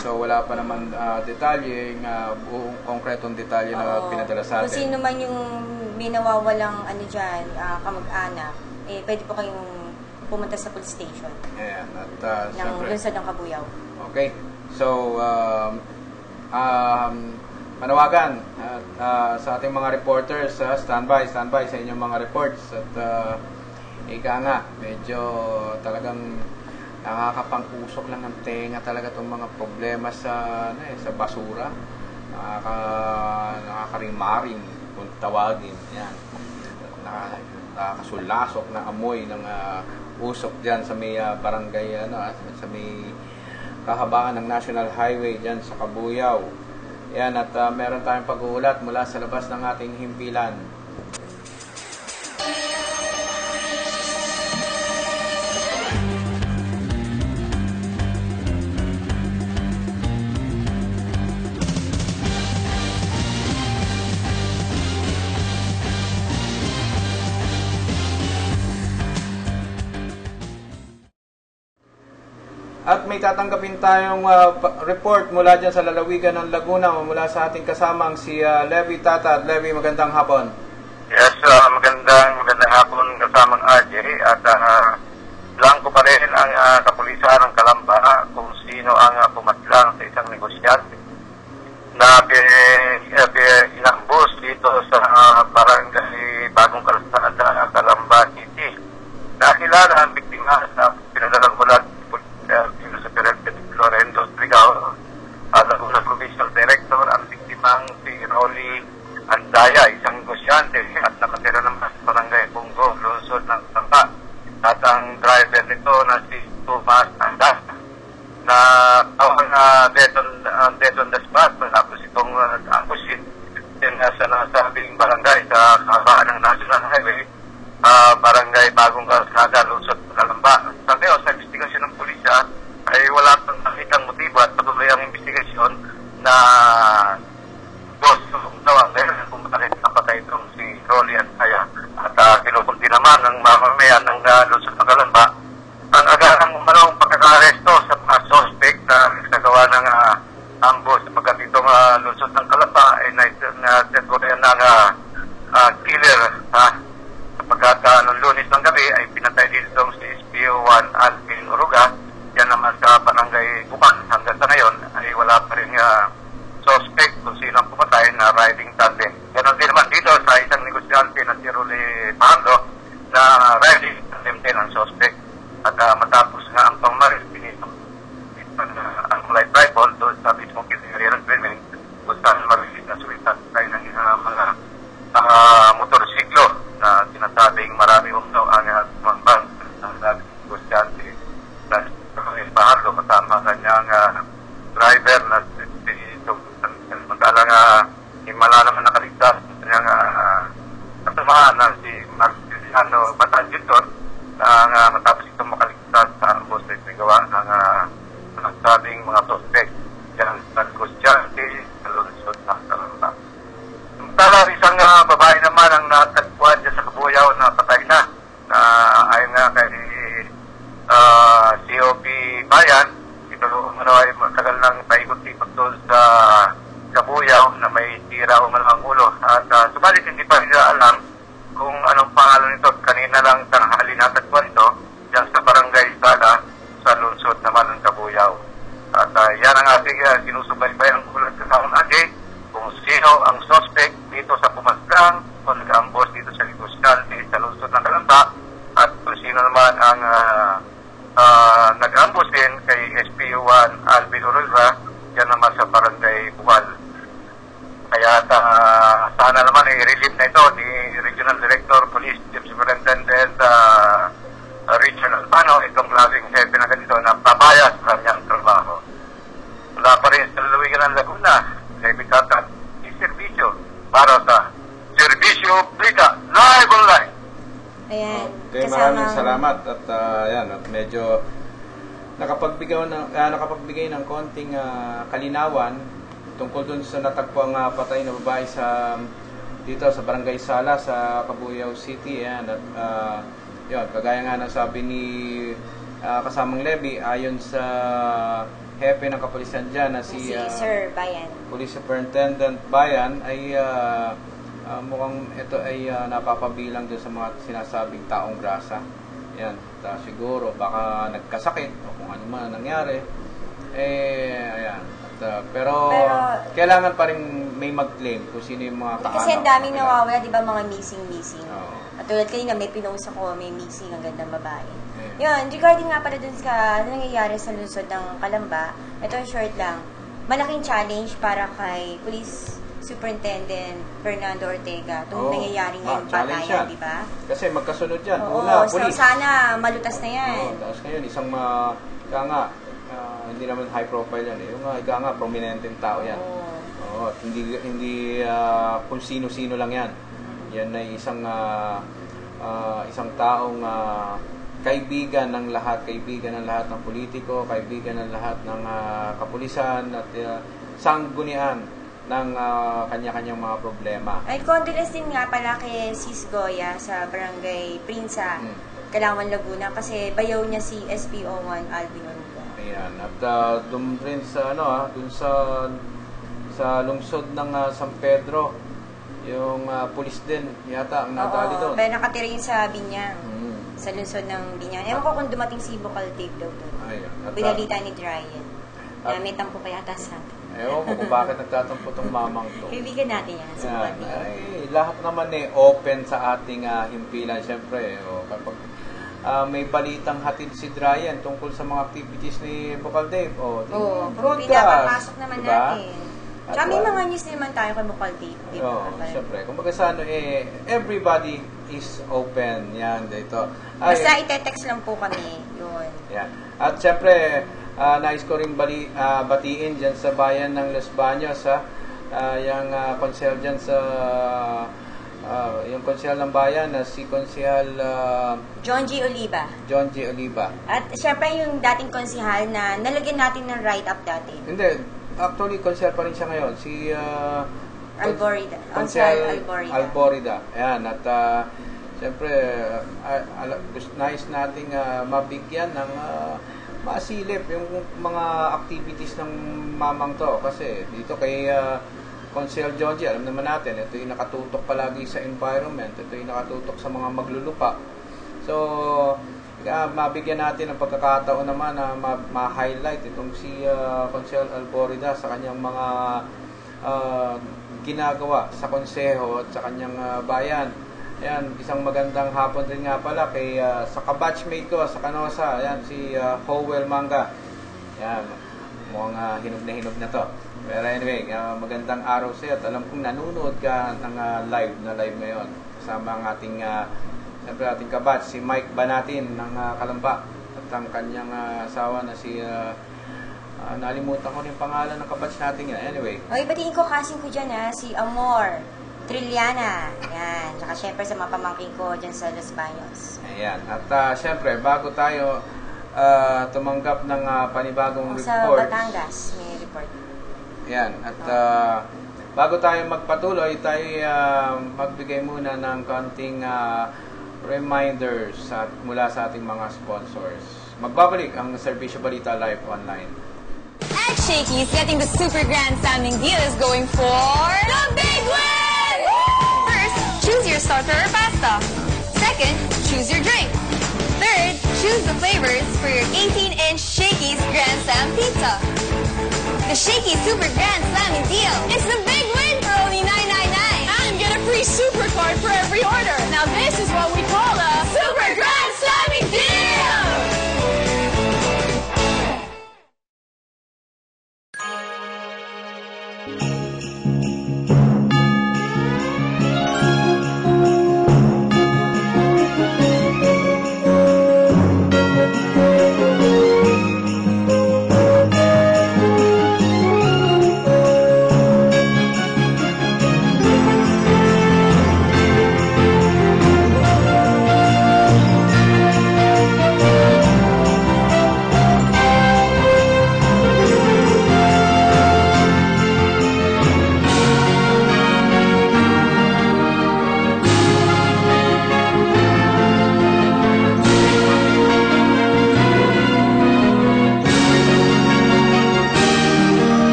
Speaker 4: So wala pa naman detalye, buong konkretong detalye na
Speaker 5: Oo.
Speaker 4: pinadala sa
Speaker 5: Kung sino
Speaker 4: atin.
Speaker 5: man yung may nawawalang dyan, kamag-anak, pwede po kayong pumunta sa police station
Speaker 4: Ayan. At
Speaker 5: ng
Speaker 4: siyempre.
Speaker 5: lungsod ng Kabuyao.
Speaker 4: Okay. So manawagan sa ating mga reporters, standby sa inyong mga reports at ika nga, medyo talagang nakakapang-usok lang ng tenga talaga itong mga problema sa basura. Nakakarimaring kung tawagin. Yan. Nakakasulasok na amoy ng usok dyan sa may barangay, sa may kahabaan ng National Highway dyan sa Kabuyao. Yan, at meron tayong pag-uulat mula sa labas ng ating himpilan. At may tatanggapin tayong report mula dyan sa lalawigan ng Laguna mula sa ating kasamang si Levi Tata. Levi, magandang hapon.
Speaker 6: Yes, magandang hapon kasamang RJ at blanco pa rin ang kapulisan ng Kalamba kung sino ang pumatlang sa isang negosyante na inambus dito sa barangay Bagong Kalsada, Kalamba City. Nakilala ang biktima sa pinadalang mula Lorenzo Trigao, Laguna Provincial Director. Ang biktimang si Rolly Andaya, isang negosyante at nakatira naman sa barangay Bungo, lungsod ng Samba. At ang driver nito na si Tomas Andas na tawag dead on the spot matapos itong ambusin din sa nasabing barangay sa kahabaan ng National Highway, barangay Bagong Kalsada, lungsod ng Kalamba. Sa ngayon, sa investigasyon ng pulisya ay wala pang nakitang motibo at patuloy ang investigasyon na kung bakit napatay itong si Rolly Andaya. At kinukunti naman ng mamamayan ng lungsod ng Kalamba ang agarang umanong pagkakaresto sa mga suspect na nagagawa ng ambush sapagkat itong lungsod ng Kalamba ay naitagurian ng killer sapagkat noong Lunes ng gabi ay pinatay din itong si SPO1 Alvin Uruga. Yan naman sa barangay Bukan. Hanggang sa ngayon ay wala pa rin suspect kung sino ang pumatay na riding tandem. Ganon din naman dito sa isang negosyante na si Rolly Pando na riding tandem din ang suspect. At matapos nga ang pangmaris, pinito ang light rifle doon sa mismong kinagarian ng swimming kung saan marilis na sulitan tayo ng mga motorsiklo na sinasabing marami umno ang mangbang ng negosyante na Pahardo kasama kanyang driver na samantalang himala naman nakaligtas kanyang kasamahan na si Marceliano Batangiton na matapos itong makaligtas sa ambos ay gawa ng nasabing mga suspect dyan sa negosyante sa lungsod ng Kalamba. Samantala, isang babae naman ang natagpuan dyan sa Kabuyao na patay na ayon nga kay COP Bayan. Ito ay matagal nang paikot-ikot doon sa Kabuyao na may tira o malang ulo. At subalit hindi pa nila alam kung anong pangalan nito. Kanina lang tanghali natagpuan ito dyan sa barangay Sada sa lungsod naman ng Kabuyao. At yan ang ating sinusubaybay ang ulat kasama natin kung sino ang suspect dito sa pumaslang o nag-ambos dito sa negosyante sa lungsod ng Kalamba at kung sino naman ang nag-ambos din kay SPO1 Alvin Uruga yan naman sa barangay Buwal. Kaya sana naman i-relieve na ito ni Regional Director Police Chief Superintendent Richard Albano, itong klaseng hepe na ganito na papaya sa kanyang trabaho. Wala pa rin sa lalawigan ng Laguna, Levi Tata, i-servisyo para sa Servisyo Blita Live Online.
Speaker 5: Ayan.
Speaker 4: Okay, maraming salamat at yan, at medyo nakapagbigay ng konting kalinawan tungkol dun sa natagpuang patay na babae sa dito sa Barangay Sala sa Kabuyao City. Ayan, at yun, kagaya nga ng sabi ni kasamang Levi, ayon sa hepe ng kapulisan dyan na si
Speaker 5: Sir Bayan,
Speaker 4: Police Superintendent Bayan ay mukhang ito ay napapabilang doon sa mga sinasabing taong grasa. Yan, siguro baka nagkasakit o kung ano man nangyari. Ayan. Pero kailangan pa rin may mag-claim kung sino yung mga kaanak.
Speaker 5: kasi ang daming nawawala, di ba, mga missing.
Speaker 4: Oo.
Speaker 5: At tulad kanina, may pinost ako, may missing, ang gandang babae. Yun, regarding nga pala dun sa nangyayari sa lungsod ng Kalamba, ito short lang. Malaking challenge para kay Police Superintendent Fernando Ortega itong nangyayari ngayong patayan, di ba?
Speaker 4: Kasi magkasunod yan.
Speaker 5: Oo,
Speaker 4: Una,
Speaker 5: so
Speaker 4: police.
Speaker 5: sana malutas na yan.
Speaker 4: Tapos ngayon, isang hindi naman high profile yan. Yung ika nga, prominenteng tao yan. Oo, hindi kung sino-sino lang yan. Yan ay isang taong kaibigan ng lahat ng politiko, kaibigan ng lahat ng kapulisan at sanggunian ng kanya-kanyang mga problema.
Speaker 5: Ay, condolence din nga pala kay Sis Goya sa Barangay Prinsa, Calauan, Laguna, kasi bayaw niya si SPO1 Alvin Onuga.
Speaker 4: Ayan, at doon rin sa doon sa lungsod ng San Pedro, yung pulis din yata ang nadali doon.
Speaker 5: Oo, pero nakatira yun sa Binyang. Sa lungsod ng Binyang. Ewan ko kung dumating si Bukal Dave daw doon.
Speaker 4: Ayun.
Speaker 5: Binalita ni Dryan. May tampo pa yata sa atin.
Speaker 4: Ewan ko kung bakit nagtatampo tong mamang to.
Speaker 5: Kaibigan natin yan. Si Bukal Dave.
Speaker 4: Ay, lahat naman open sa ating himpilan. Siyempre, kapag may balitang hatid si Dryan tungkol sa mga activities ni Bukal Dave.
Speaker 5: Pinapapasok naman
Speaker 4: diba?
Speaker 5: natin. Tsaka may mga news naman tayo kay Bukal Dave.
Speaker 4: Siyempre. Kung baga sa everybody is open. Yan, dito.
Speaker 5: Basta ite-text lang po kami. Yun.
Speaker 4: Yan. At siyempre, nais ko rin batiin dyan sa bayan ng Los Baños, yung konsehal dyan sa yung konsehal ng bayan na si konsehal
Speaker 5: John G. Oliva. At syempre yung dating konsehal na nalagyan natin ng write-up dati.
Speaker 4: Hindi, actually konsehal pa rin siya ngayon, si
Speaker 5: Alborida.
Speaker 4: Konsehal Alborida. Ayan, at siyempre nais nating mabigyan ng masilip yung mga activities ng mamang to, kasi dito kay Consel Joji, alam naman natin, ito yung nakatutok palagi sa environment, ito yung nakatutok sa mga maglulupa. So, mabigyan natin ng pagkakataon naman na ma-highlight itong si Consel Alborida sa kanyang mga ginagawa sa konseho at sa kanyang bayan. Ayan, isang magandang hapon din nga pala kay sa kabatchmate ko sa Canosa, ayan, si Howell Manga. Ayan, mukhang hinog na to. Pero anyway, magandang araw sa'yo at alam kong nanonood ka ng live ngayon. Kasama ang ating, siyempre ating kabatch, si Mike Banatin ng Kalamba at ang kanyang asawa na si, nalimutan ko yung pangalan ng kabatch natin yan. Anyway.
Speaker 5: Okay, batiin ko kasing ko dyan si Amor Trilliana. Yan. Tsaka syempre sa mga pamangking ko dyan sa Los Baños.
Speaker 4: Ayan. At syempre, bago tayo tumanggap ng panibagong reports.
Speaker 5: Sa Batangas, may report.
Speaker 4: Ayan. At bago tayo magpatuloy, tayo magbigay muna ng konting reminders mula sa ating mga sponsors. Magbabalik ang Serbisyo Balita Live Online.
Speaker 7: At Shakey's, getting the super grand salmon deal is going for the big win! First, choose your starter or pasta. Second, choose your drink. Third, choose the flavors for your 18-inch Shakey's Grand Slam Pizza. The Shakey's Super Grand Slamming Deal is the big win for only $9.99.
Speaker 8: And get a free super card for every order. Now this is what we call a Super Grand Slamming Deal!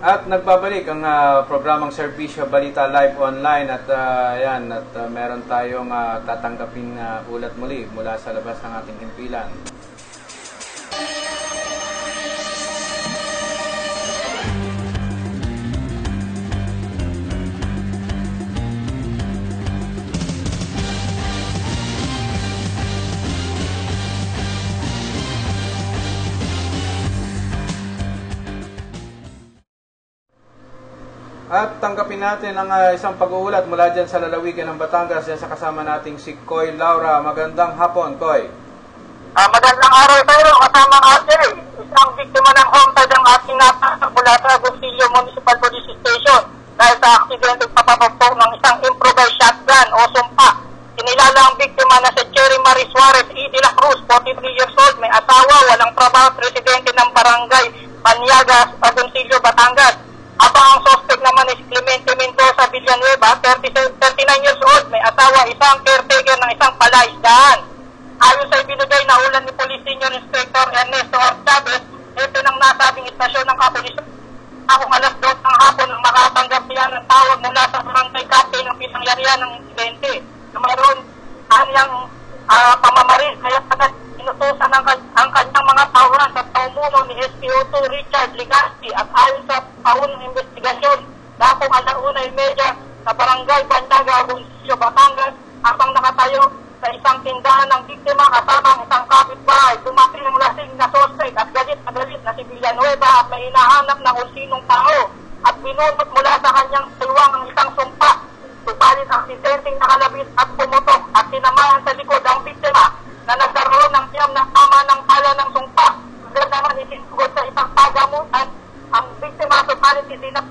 Speaker 4: At nagbabalik ang programang Serbisyo Balita Live Online at meron tayong tatanggapin ulat muli mula sa labas ng ating himpilan. At tanggapin natin ang isang pag-uulat mula dyan sa lalawigan ng Batangas dyan sa kasama nating si Koy Laura. Magandang hapon, Koy.
Speaker 6: Magandang araw tayo, kasama natin. Isang biktima ng homicide ang ating napasak mula sa Agoncillo Municipal Police Station dahil sa aksidente papapagpok ng isang improvised shotgun o sumpa. Kinilala ang biktima na si Cherry Marie Suarez E. de la Cruz, 43 years old, may asawa, walang trabaho, presidente ng barangay Panyagas, Agoncillo, Batangas. Habang ang suspect naman is Clemente Mendoza Villanueva, 39 years old, may asawa, isang caretaker ng isang palaisdaan. Ayon sa ibinigay na ulan ni Police Senior Inspector Ernesto Chavez, ito ng nasabing istasyon ng kapulisan. Akong alas 2 ng hapon nang makatanggap niya ng tawag mula sa barangay captain ng pinangyarihan ng insidente. Na mayroon kanyang pamamarin, kaya agad inutusan ang kanyang mga tauhan sa paumuno ni SPO2 Richard Ligaspi at ayon sa paunang investigasyon na akong alauna media sa barangay Bandaga, Agoncillo, Batangas, habang nakatayo sa isang tindahan ng biktima kasama ang isang kapitbahay, dumating ang lasing na suspect at galit na si Villanueva at may hinahanap na kung sinong tao at binunot mula sa kanyang siwang ang isang sumpa. Subalit ang sisenteng nakalabis at pumutok at sinamahan sa likod ang biktima na nagkaroon ng siyam na tama ng pala ng sumpa. Agad naman isinugod sa isang pagamutan ang biktima, subalit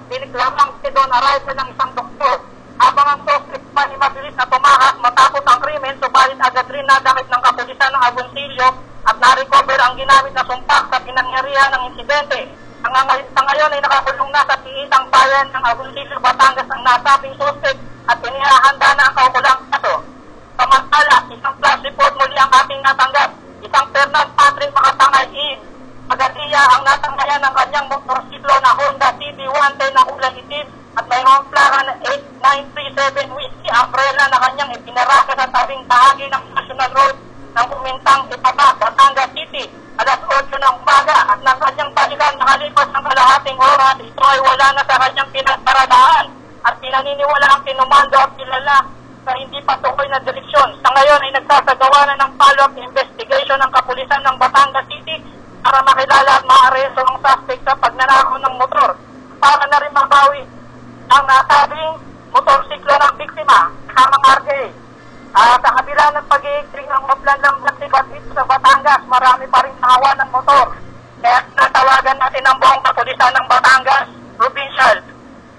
Speaker 6: diniglamang si Don arrival ng isang doktor. Habang ang suspect pa ni mabilis na tumakas matapos ang krimen, subalit agad rin nadakip ng kapulisan ng Agoncillo at na-recover ang ginamit na sumpak sa pinangyarihan ng insidente. Sa ngayon ay nakakulong na sa tiisang bayan ng Agoncillo, Batangas ang nasabing suspect at inihahanda na ang kaukulang kaso. Samantala, isang flash report muli ang ating natanggap. Isang Fernand Patrick Makatangay E. Magatiya ang natanggayan ng kanyang motorsiklo na Honda CB110 na kulay itim at mayroong plaka na 8937 Whiskey umbrella na kanyang ipinaraka sa tabing bahagi ng National Road ng Bumintang Ipapa, Batangas City, alas 8 ng umaga at ng kanyang balikan nakalipas ng kalahating oras, ito ay wala na sa kanyang pinagparadaan at pinaniniwala ang kinumando at kilala sa hindi patukoy na direksyon. Sa ngayon ay nagsasagawa na ng follow-up investigation ng kapulisan ng Batangas City para makilala at maaresto ang suspect sa pagnanakaw ng motor. Para na rin mabawi ang nasabing motorsiklo ng biktima, kasamang RJ. Sa kabila ng pag-iigting ng upland ng Blacktibat dito sa Batangas, marami pa rin nahawa ng motor. Kaya natawagan natin ang buong kapulisan ng Batangas Provincial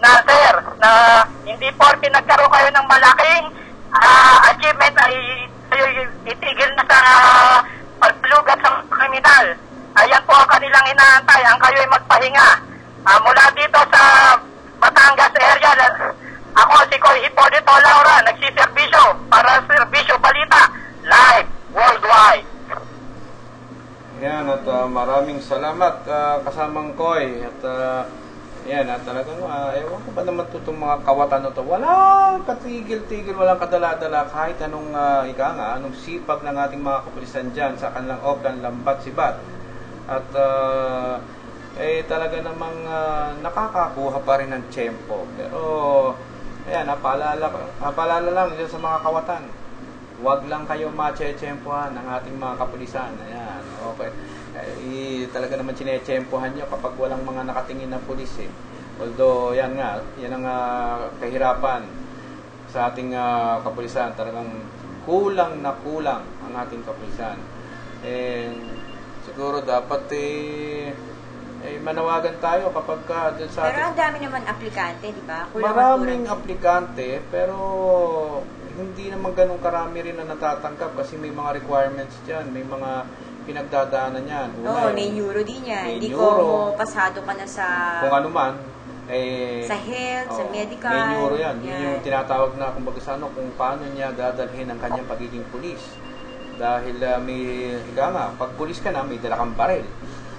Speaker 6: na sir, na hindi porke nagkaroon kayo ng malaking achievement ay itigil na sa paglugat sa kriminal. Ayan po ang kanilang inaantay, ang kayo ay magpahinga. Mula dito sa Batangas area, ako si Koy Hipólito Laura, nagsiservisyo para Serbisyo Balita Live Worldwide.
Speaker 4: Yan, at maraming salamat kasamang Koy. At yan, at talagang ewan ko ba naman itong mga kawatan na ito. Walang katigil-tigil, walang kadala-dala kahit anong anong sipag ng ating mga kapulisan dyan sa kanilang Oplan, Lambat, Sibat. At talaga namang nakakakuha pa rin ng tiyempo. Pero ayan, napaalala lang dyan sa mga kawatan. Huwag lang kayo matye-tiyempohan ng ating mga kapulisan. Ayan, okay. Talaga naman sinetiyempohan nyo kapag walang mga nakatingin na pulis eh. Although, yan ang kahirapan sa ating kapulisan. Talagang kulang na kulang ang ating kapulisan. Siguro dapat manawagan tayo kapag dun sa
Speaker 5: Pero ang dami naman aplikante, di ba?
Speaker 4: Maraming aplikante, pero hindi naman ganun karami rin na natatanggap kasi may mga requirements dyan, may mga pinagdadaanan yan.
Speaker 5: Oo, may neuro din yan. Hindi ko pasado ka na sa...
Speaker 4: Kung ano man,
Speaker 5: sa health, sa medical.
Speaker 4: May neuro yan. Yun yung tinatawag na kumbaga sa kung paano niya dadalhin ang kanyang pagiging pulis. Dahil may, pag pulis ka na, may dala kang baril.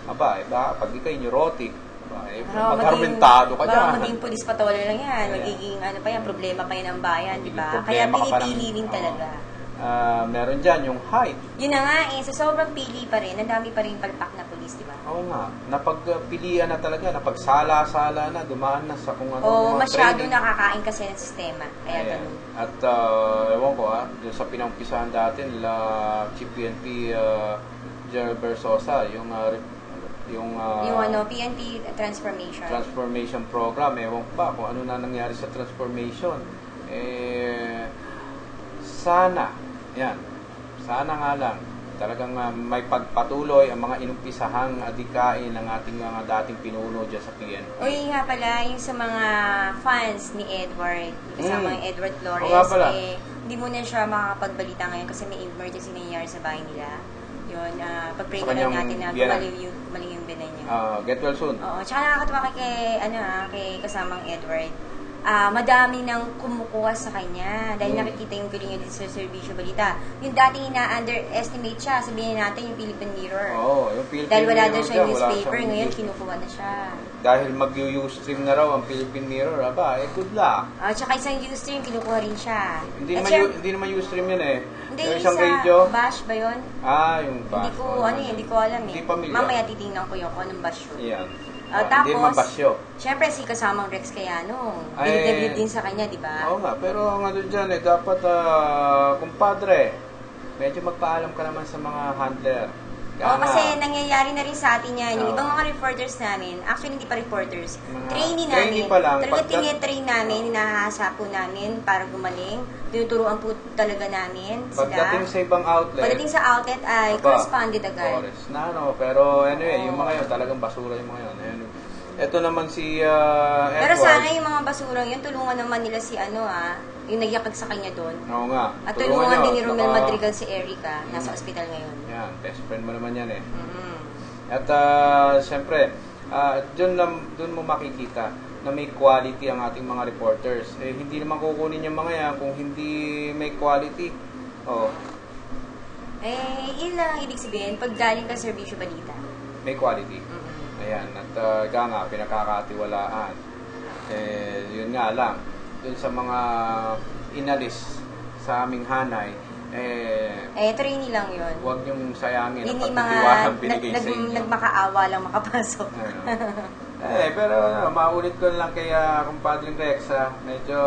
Speaker 4: Pag ikay neurotic, magharmentado ka dyan.
Speaker 5: Maging pulis patawala lang yan. Magiging problema pa yan ang bayan, di ba? Kaya pinipili rin talaga.
Speaker 4: Meron dyan yung height.
Speaker 5: Yun na nga sa sobrang pili pa rin, ang dami pa rin palpak na pulis, di ba?
Speaker 4: Oo nga. Napagpilian na talaga, napagsala-sala na, dumaan na sa kung ano mga
Speaker 5: masyado
Speaker 4: training.
Speaker 5: nakakain kasi ng sistema. Kaya ganun.
Speaker 4: At ewan ko sa pinampisahan dati nila Chief PNP Gerald Bersosa, yung yung
Speaker 5: PNP transformation.
Speaker 4: transformation program. Ewan ko ba kung ano na nangyari sa transformation. Sana nga lang talagang may pagpatuloy ang mga inumpisahang adikain ng ating mga dating pinuno dyan sa PNP.
Speaker 5: Uy, nga pala, yung sa mga fans ni Edward, kasama yung Edward Flores,
Speaker 4: nga pala.
Speaker 5: Hindi muna siya makakapagbalita ngayon kasi may emergency nangyayari sa bahay nila. Yun, pag-pray
Speaker 4: Sa
Speaker 5: na lang
Speaker 4: kanyang
Speaker 5: natin na
Speaker 4: biyanan.
Speaker 5: gumaling yung binay niya.
Speaker 4: Get well soon.
Speaker 5: Oo, tsaka nakakatawa kay kasamang Edward. Madami nang kumukuha sa kanya dahil nakikita yung galing niya dito sa Serbisyo Balita. Yung dating ina-underestimate siya, sabihin natin yung Philippine Mirror.
Speaker 4: Oo, yung Philippine
Speaker 5: dahil wala
Speaker 4: Mirror
Speaker 5: daw siya
Speaker 4: dyan,
Speaker 5: yung
Speaker 4: wala
Speaker 5: newspaper,
Speaker 4: siyang
Speaker 5: ngayon
Speaker 4: news.
Speaker 5: kinukuha na siya.
Speaker 4: Dahil mag-Ustream na raw ang Philippine Mirror, good luck.
Speaker 5: Tsaka isang Ustream, kinukuha rin siya.
Speaker 4: Hindi naman Ustream yun eh.
Speaker 5: Hindi,
Speaker 4: Yung
Speaker 5: isang
Speaker 4: radio.
Speaker 5: Bash ba yun?
Speaker 4: Yung Bash.
Speaker 5: Hindi ko alam eh.
Speaker 4: Hindi familiar.
Speaker 5: Mamaya titingnan ko yung anong Bash yun.
Speaker 4: Yan.
Speaker 5: Tapos,
Speaker 4: Hindi naman Basyo.
Speaker 5: syempre si kasamang Rex Cayano.
Speaker 4: Ay,
Speaker 5: Bilib din sa kanya, di ba?
Speaker 4: Oo nga, pero ang ano dyan dapat, kumpadre, medyo magpaalam ka naman sa mga handler.
Speaker 5: Kasi nangyayari na rin sa atin yan. Yung
Speaker 4: Oo.
Speaker 5: ibang mga reporters namin, actually hindi pa reporters,
Speaker 4: Mga
Speaker 5: trainee
Speaker 4: trainee
Speaker 5: namin.
Speaker 4: pa lang,
Speaker 5: Talaga
Speaker 4: pagka-
Speaker 5: tinitrain namin, hinahasa po namin para gumaling. Tinuturuan po talaga namin sila.
Speaker 4: Pagdating sa ibang outlet,
Speaker 5: Pagdating sa outlet ay corresponded agad.
Speaker 4: Forest na, pero anyway, yung mga yun, talagang basura yung mga yun. Ito naman si Edward.
Speaker 5: Pero sana yung mga basurang yun, tulungan naman nila si yung nagyakag sa kanya doon.
Speaker 4: Oo nga.
Speaker 5: At tulungan
Speaker 4: nyo.
Speaker 5: din ni Romel
Speaker 4: Baka-
Speaker 5: Madrigal si Erica, nasa ospital ngayon.
Speaker 4: Yan, best friend mo naman yan eh.
Speaker 5: Mm-hmm.
Speaker 4: At siyempre, doon mo makikita na may quality ang ating mga reporters. Hindi naman kukunin yung mga yan kung hindi may quality.
Speaker 5: Yun lang ang ibig sabihin, pag galing ka sa Serbisyo Balita.
Speaker 4: May quality. Ayan, at pinakakatiwalaan. Yun nga lang, dun sa mga inalis sa aming hanay,
Speaker 5: trainee lang yun.
Speaker 4: huwag niyong sayangin ang
Speaker 5: Hindi mga
Speaker 4: pagtitiwalang binigay sa inyo.
Speaker 5: nagmakaawa lang makapasok.
Speaker 4: Pero maulit ko lang kay kumpadring Rex, medyo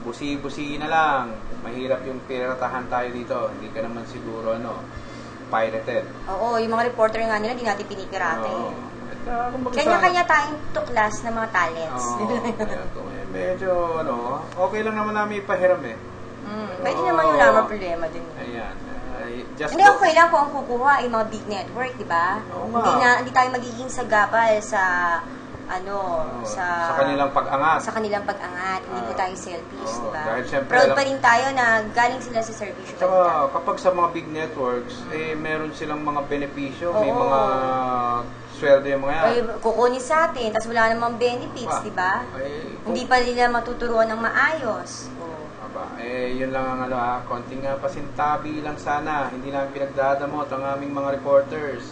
Speaker 4: busi-busi na lang. Mahirap yung piratahan tayo dito. Hindi ka naman siguro pirated.
Speaker 5: Oo, yung mga reporter nga nila, di natin pinipirate.
Speaker 4: Kumbaga
Speaker 5: Kanya-kanya tayong tuklas ng mga talents.
Speaker 4: Medyo okay lang naman namin ipahiram eh.
Speaker 5: Pwede naman yung lamang problema din.
Speaker 4: Ayan.
Speaker 5: Hindi okay lang kung ang kukuha ay mga big network, di ba?
Speaker 4: Oo nga.
Speaker 5: Hindi tayo magiging sagabal sa
Speaker 4: sa kanilang pag-angat.
Speaker 5: Sa kanilang pag-angat. Hindi po tayo selfish, di ba?
Speaker 4: Dahil syempre,
Speaker 5: proud pa rin tayo na galing sila sa Serbisyo Balita.
Speaker 4: Saka kapag sa mga big networks, meron silang mga benepisyo, may
Speaker 5: Oo.
Speaker 4: mga sweldo yung mga yan.
Speaker 5: Kukunin sa atin, tapos wala namang benefits, di ba? Hindi pa nila matuturuan ng maayos.
Speaker 4: Yun lang ang konting pasintabi lang sana. Hindi namin pinagdadamot ang aming mga reporters.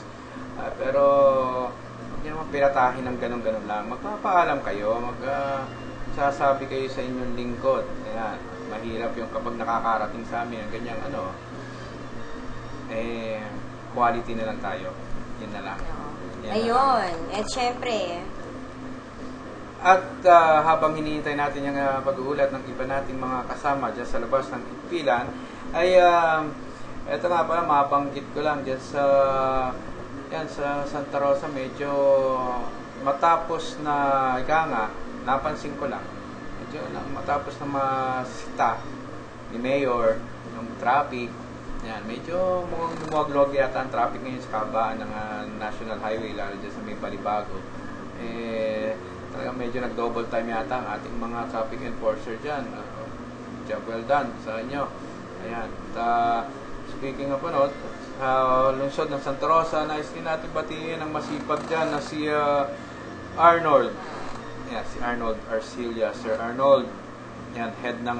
Speaker 4: Pero hindi naman piratahin ng ganun-ganun lang. Magpapaalam kayo, sasabi kayo sa inyong lingkod. Ayan, mahirap yung kapag nakakarating sa amin ang ganyang quality na lang tayo. Yun na lang.
Speaker 5: Ayun. At syempre,
Speaker 4: at habang hinihintay natin yung pag-uulat ng iba nating mga kasama dyan sa labas ng higpilan, ay eto nga pala, mabanggit ko lang dyan sa Santa Rosa, medyo matapos na napansin ko lang, medyo matapos na masita ni Mayor yung traffic, yan, medyo mukhang lumuwag-luwag yata ang traffic ngayon sa kabaan ng National Highway, lalo dyan sa may Balibago. Talagang medyo nag-double time yata ang ating mga traffic enforcer dyan. Job well done sa inyo. Ayan. Speaking of lungsod ng Santa Rosa, nais din natin batiin ang masipag dyan na si Arnold. Yan, si Arnold Arcilia. Sir Arnold. Yan, head ng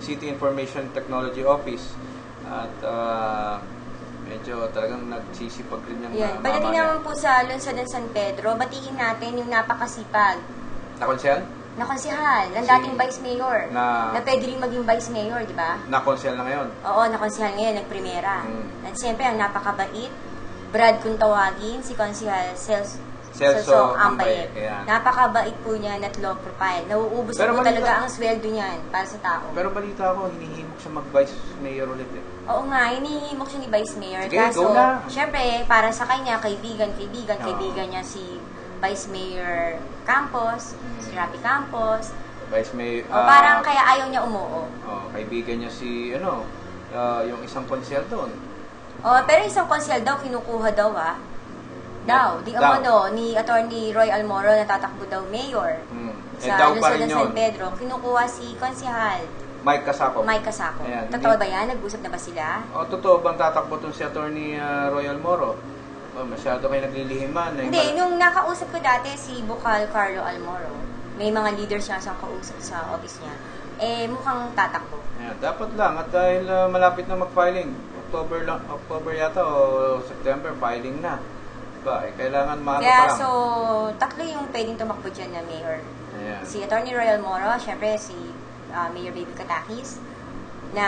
Speaker 4: City Information Technology Office. At medyo talagang nagsisipag rin yung
Speaker 5: yan. Pagdating naman po sa lungsod ng San Pedro, batiin natin yung napakasipag
Speaker 4: na konsel?
Speaker 5: na konsehal, ng dating vice mayor.
Speaker 4: Na
Speaker 5: pwede rin maging vice mayor, di ba?
Speaker 4: Na konsel na ngayon?
Speaker 5: Oo, na konsehal ngayon, nagprimera. At siyempre, ang napakabait, Brad kung tawagin, si konsehal
Speaker 4: Celso
Speaker 5: Ambayek.
Speaker 4: Ambayek, ayan.
Speaker 5: Napakabait po niya at low profile. Nauubos
Speaker 4: Pero
Speaker 5: na po
Speaker 4: balita-
Speaker 5: talaga ang sweldo niyan para sa tao.
Speaker 4: Pero balita ko, hinihimok siya mag-vice mayor ulit eh.
Speaker 5: Oo nga, hinihimok siya ni Vice Mayor.
Speaker 4: Sige,
Speaker 5: Kaso,
Speaker 4: go na.
Speaker 5: syempre, para sa kanya, kaibigan
Speaker 4: Oo.
Speaker 5: niya si Vice Mayor Campos, si Rapi Campos.
Speaker 4: Vice mayor...
Speaker 5: O parang kaya ayaw niya umuo.
Speaker 4: Kaibigan niya si, yung isang konsyel doon.
Speaker 5: Pero isang konsyel daw, kinukuha daw Di
Speaker 4: Daw.
Speaker 5: umano, ni Attorney Roy Almoro na tatakbo daw mayor sa
Speaker 4: Daw pa rin
Speaker 5: Luzon,
Speaker 4: yun.
Speaker 5: San Pedro. Kinukuha si Konsehal
Speaker 4: Mike Casako.
Speaker 5: Mike Casako.
Speaker 4: Ayan,
Speaker 5: Totoo ba yan? Nag-usap na ba sila?
Speaker 4: Totoo bang tatakbo itong si Attorney Royal Moro? Masyado kayo naglilihiman.
Speaker 5: Hindi, nung nakausap ko dati si Bukal Carlo Almoro, may mga leaders siya siyang kausap sa office niya. Mukhang tatakbo.
Speaker 4: Ayan, dapat lang. At dahil malapit na mag-filing, October yata o September, filing na. Kailangan maano pa
Speaker 5: Kaya
Speaker 4: lang.
Speaker 5: so, tatlo yung pwedeng tumakbo dyan na mayor.
Speaker 4: Ayan.
Speaker 5: Si Attorney Royal Moro, syempre si Mayor Baby Katakis, na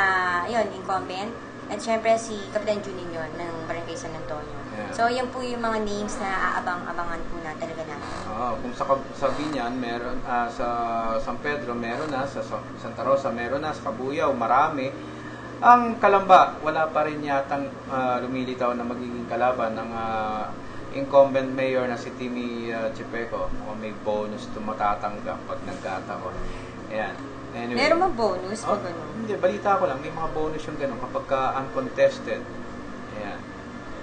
Speaker 5: yun, incumbent. At syempre si Kapitan Juninho ng Barangay San Antonio.
Speaker 4: Yeah.
Speaker 5: So, yan po yung mga names na aabang-abangan po na talaga natin.
Speaker 4: Kung sa Binyan, meron, sa San Pedro, meron na. Sa Santa Rosa, meron na. Sa Cabuyao, marami. Ang Kalamba, wala pa rin yatang lumilitaw na magiging kalaban ng incumbent mayor na si Timmy Chepeco. May bonus matatanggap pag nagkataon. Ayan. Anyway.
Speaker 5: Meron mo bonus pag gano'n?
Speaker 4: Hindi, balita ko lang. May mga bonus yung gano'n kapag uncontested. Ayan.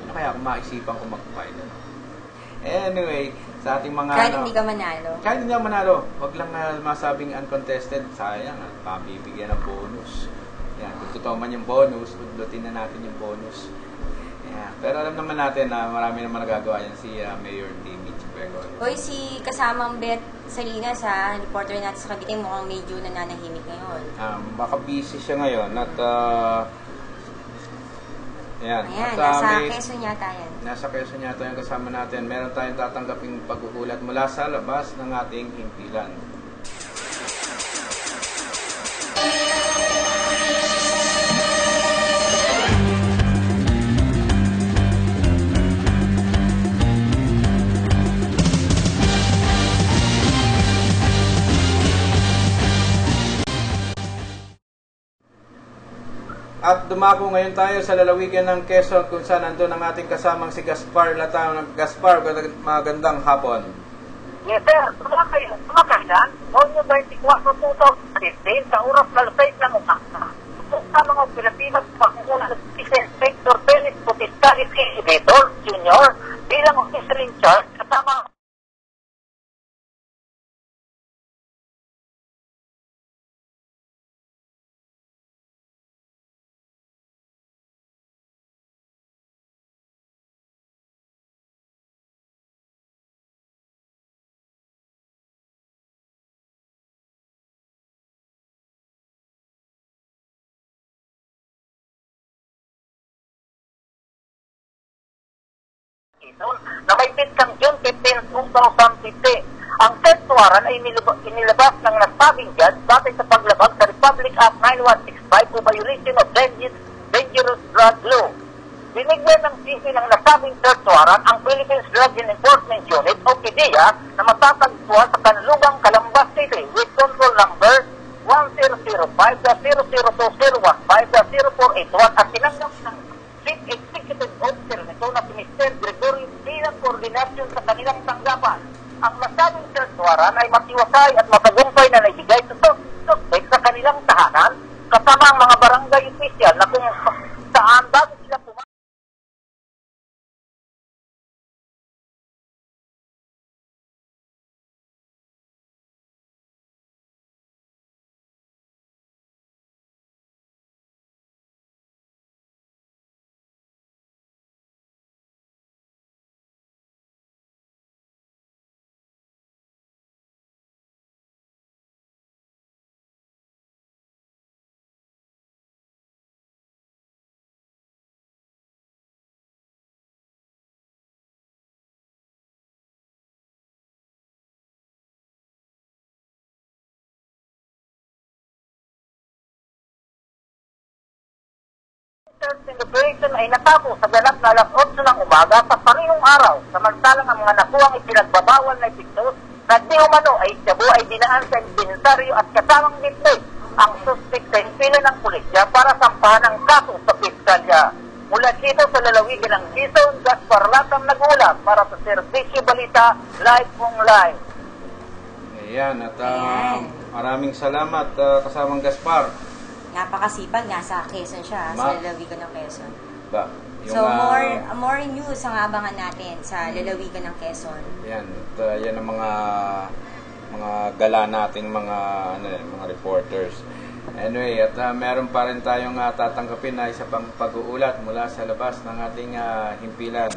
Speaker 4: Ano kaya kung maisipan ko mag-file? Anyway, sa ating mga...
Speaker 5: Kahit hindi ka manalo.
Speaker 4: Kahit hindi ka manalo. Huwag lang masabing uncontested. Sayang. Pabibigyan ng bonus. Ayan. Kung totoo man yung bonus, udlutin na natin yung bonus. Ayan. Pero alam naman natin na marami naman nagagawa yan si Mayor Timmy Chepeco.
Speaker 5: Hoy, si kasamang Beth Salinas reporter natin sa Cavite, mukhang medyo nananahimik ngayon.
Speaker 4: Baka busy siya ngayon at ayan.
Speaker 5: Ayan,
Speaker 4: At,
Speaker 5: nasa Quezon yata yan.
Speaker 4: Nasa Quezon yata yung kasama natin. Meron tayong tatanggaping pag-uulat mula sa labas ng ating himpilan. At dumako ngayon tayo sa lalawigan ng Quezon kung saan nandun ang ating kasamang si Gaspar Latao. Gaspar, magandang hapon.
Speaker 6: Yes, sir. Sumakailan, Hunyo 24, 2015, sa oras na 6 ng umaga. Sa mga Pilipinas, pagmula ng Inspector Felix Bautista Inquisitor Jr. bilang officer in charge kasama na may pitang June 15, 2050. Ang theft warrant ay inilabas ng nasabing judge batay sa paglabag sa Republic Act 9165 o violation of dangerous drug law. Binigyan ng sisi ng nasabing theft warrant ang Philippines Drug Enforcement Unit o PDEA na matatagpuan sa Kanlugang, Calamba City with control number 1005-0020150-0481 at tinanggap ng Chief Executive Officer nito na si Mr. Gregorio bilang koordinasyon sa kanilang tanggapan. Ang nasabing search warrant ay matiwasay at matagumpay na naibigay sa suspect sa kanilang tahanan kasama ang mga barangay official na kung saan bago sila search and operation ay natapos sa ganap na alas 8 ng umaga sa parehong araw, samantalang ang mga nakuhang ipinagbabawal na epektos na di umano ay Cebu ay dinaan sa inventaryo at kasamang display ang suspect sa impila ng pulisya para sampahan ang kaso sa piskalya. Mula dito sa lalawigan ng Quezon, Gaspar Latang nag-ulat para sa Serbisyo Balita Live Online.
Speaker 4: Ayan, at maraming salamat kasamang Gaspar.
Speaker 5: Napakasipag, nasa Quezon siya, sa lalawigan ng Quezon.
Speaker 4: Ba?
Speaker 5: So, more news ang abangan natin sa lalawigan ng Quezon.
Speaker 4: Yan, at yan ang mga gala nating mga reporters. Anyway, at meron pa rin tayong tatanggapin na isa pang pag-uulat mula sa labas ng ating himpilan.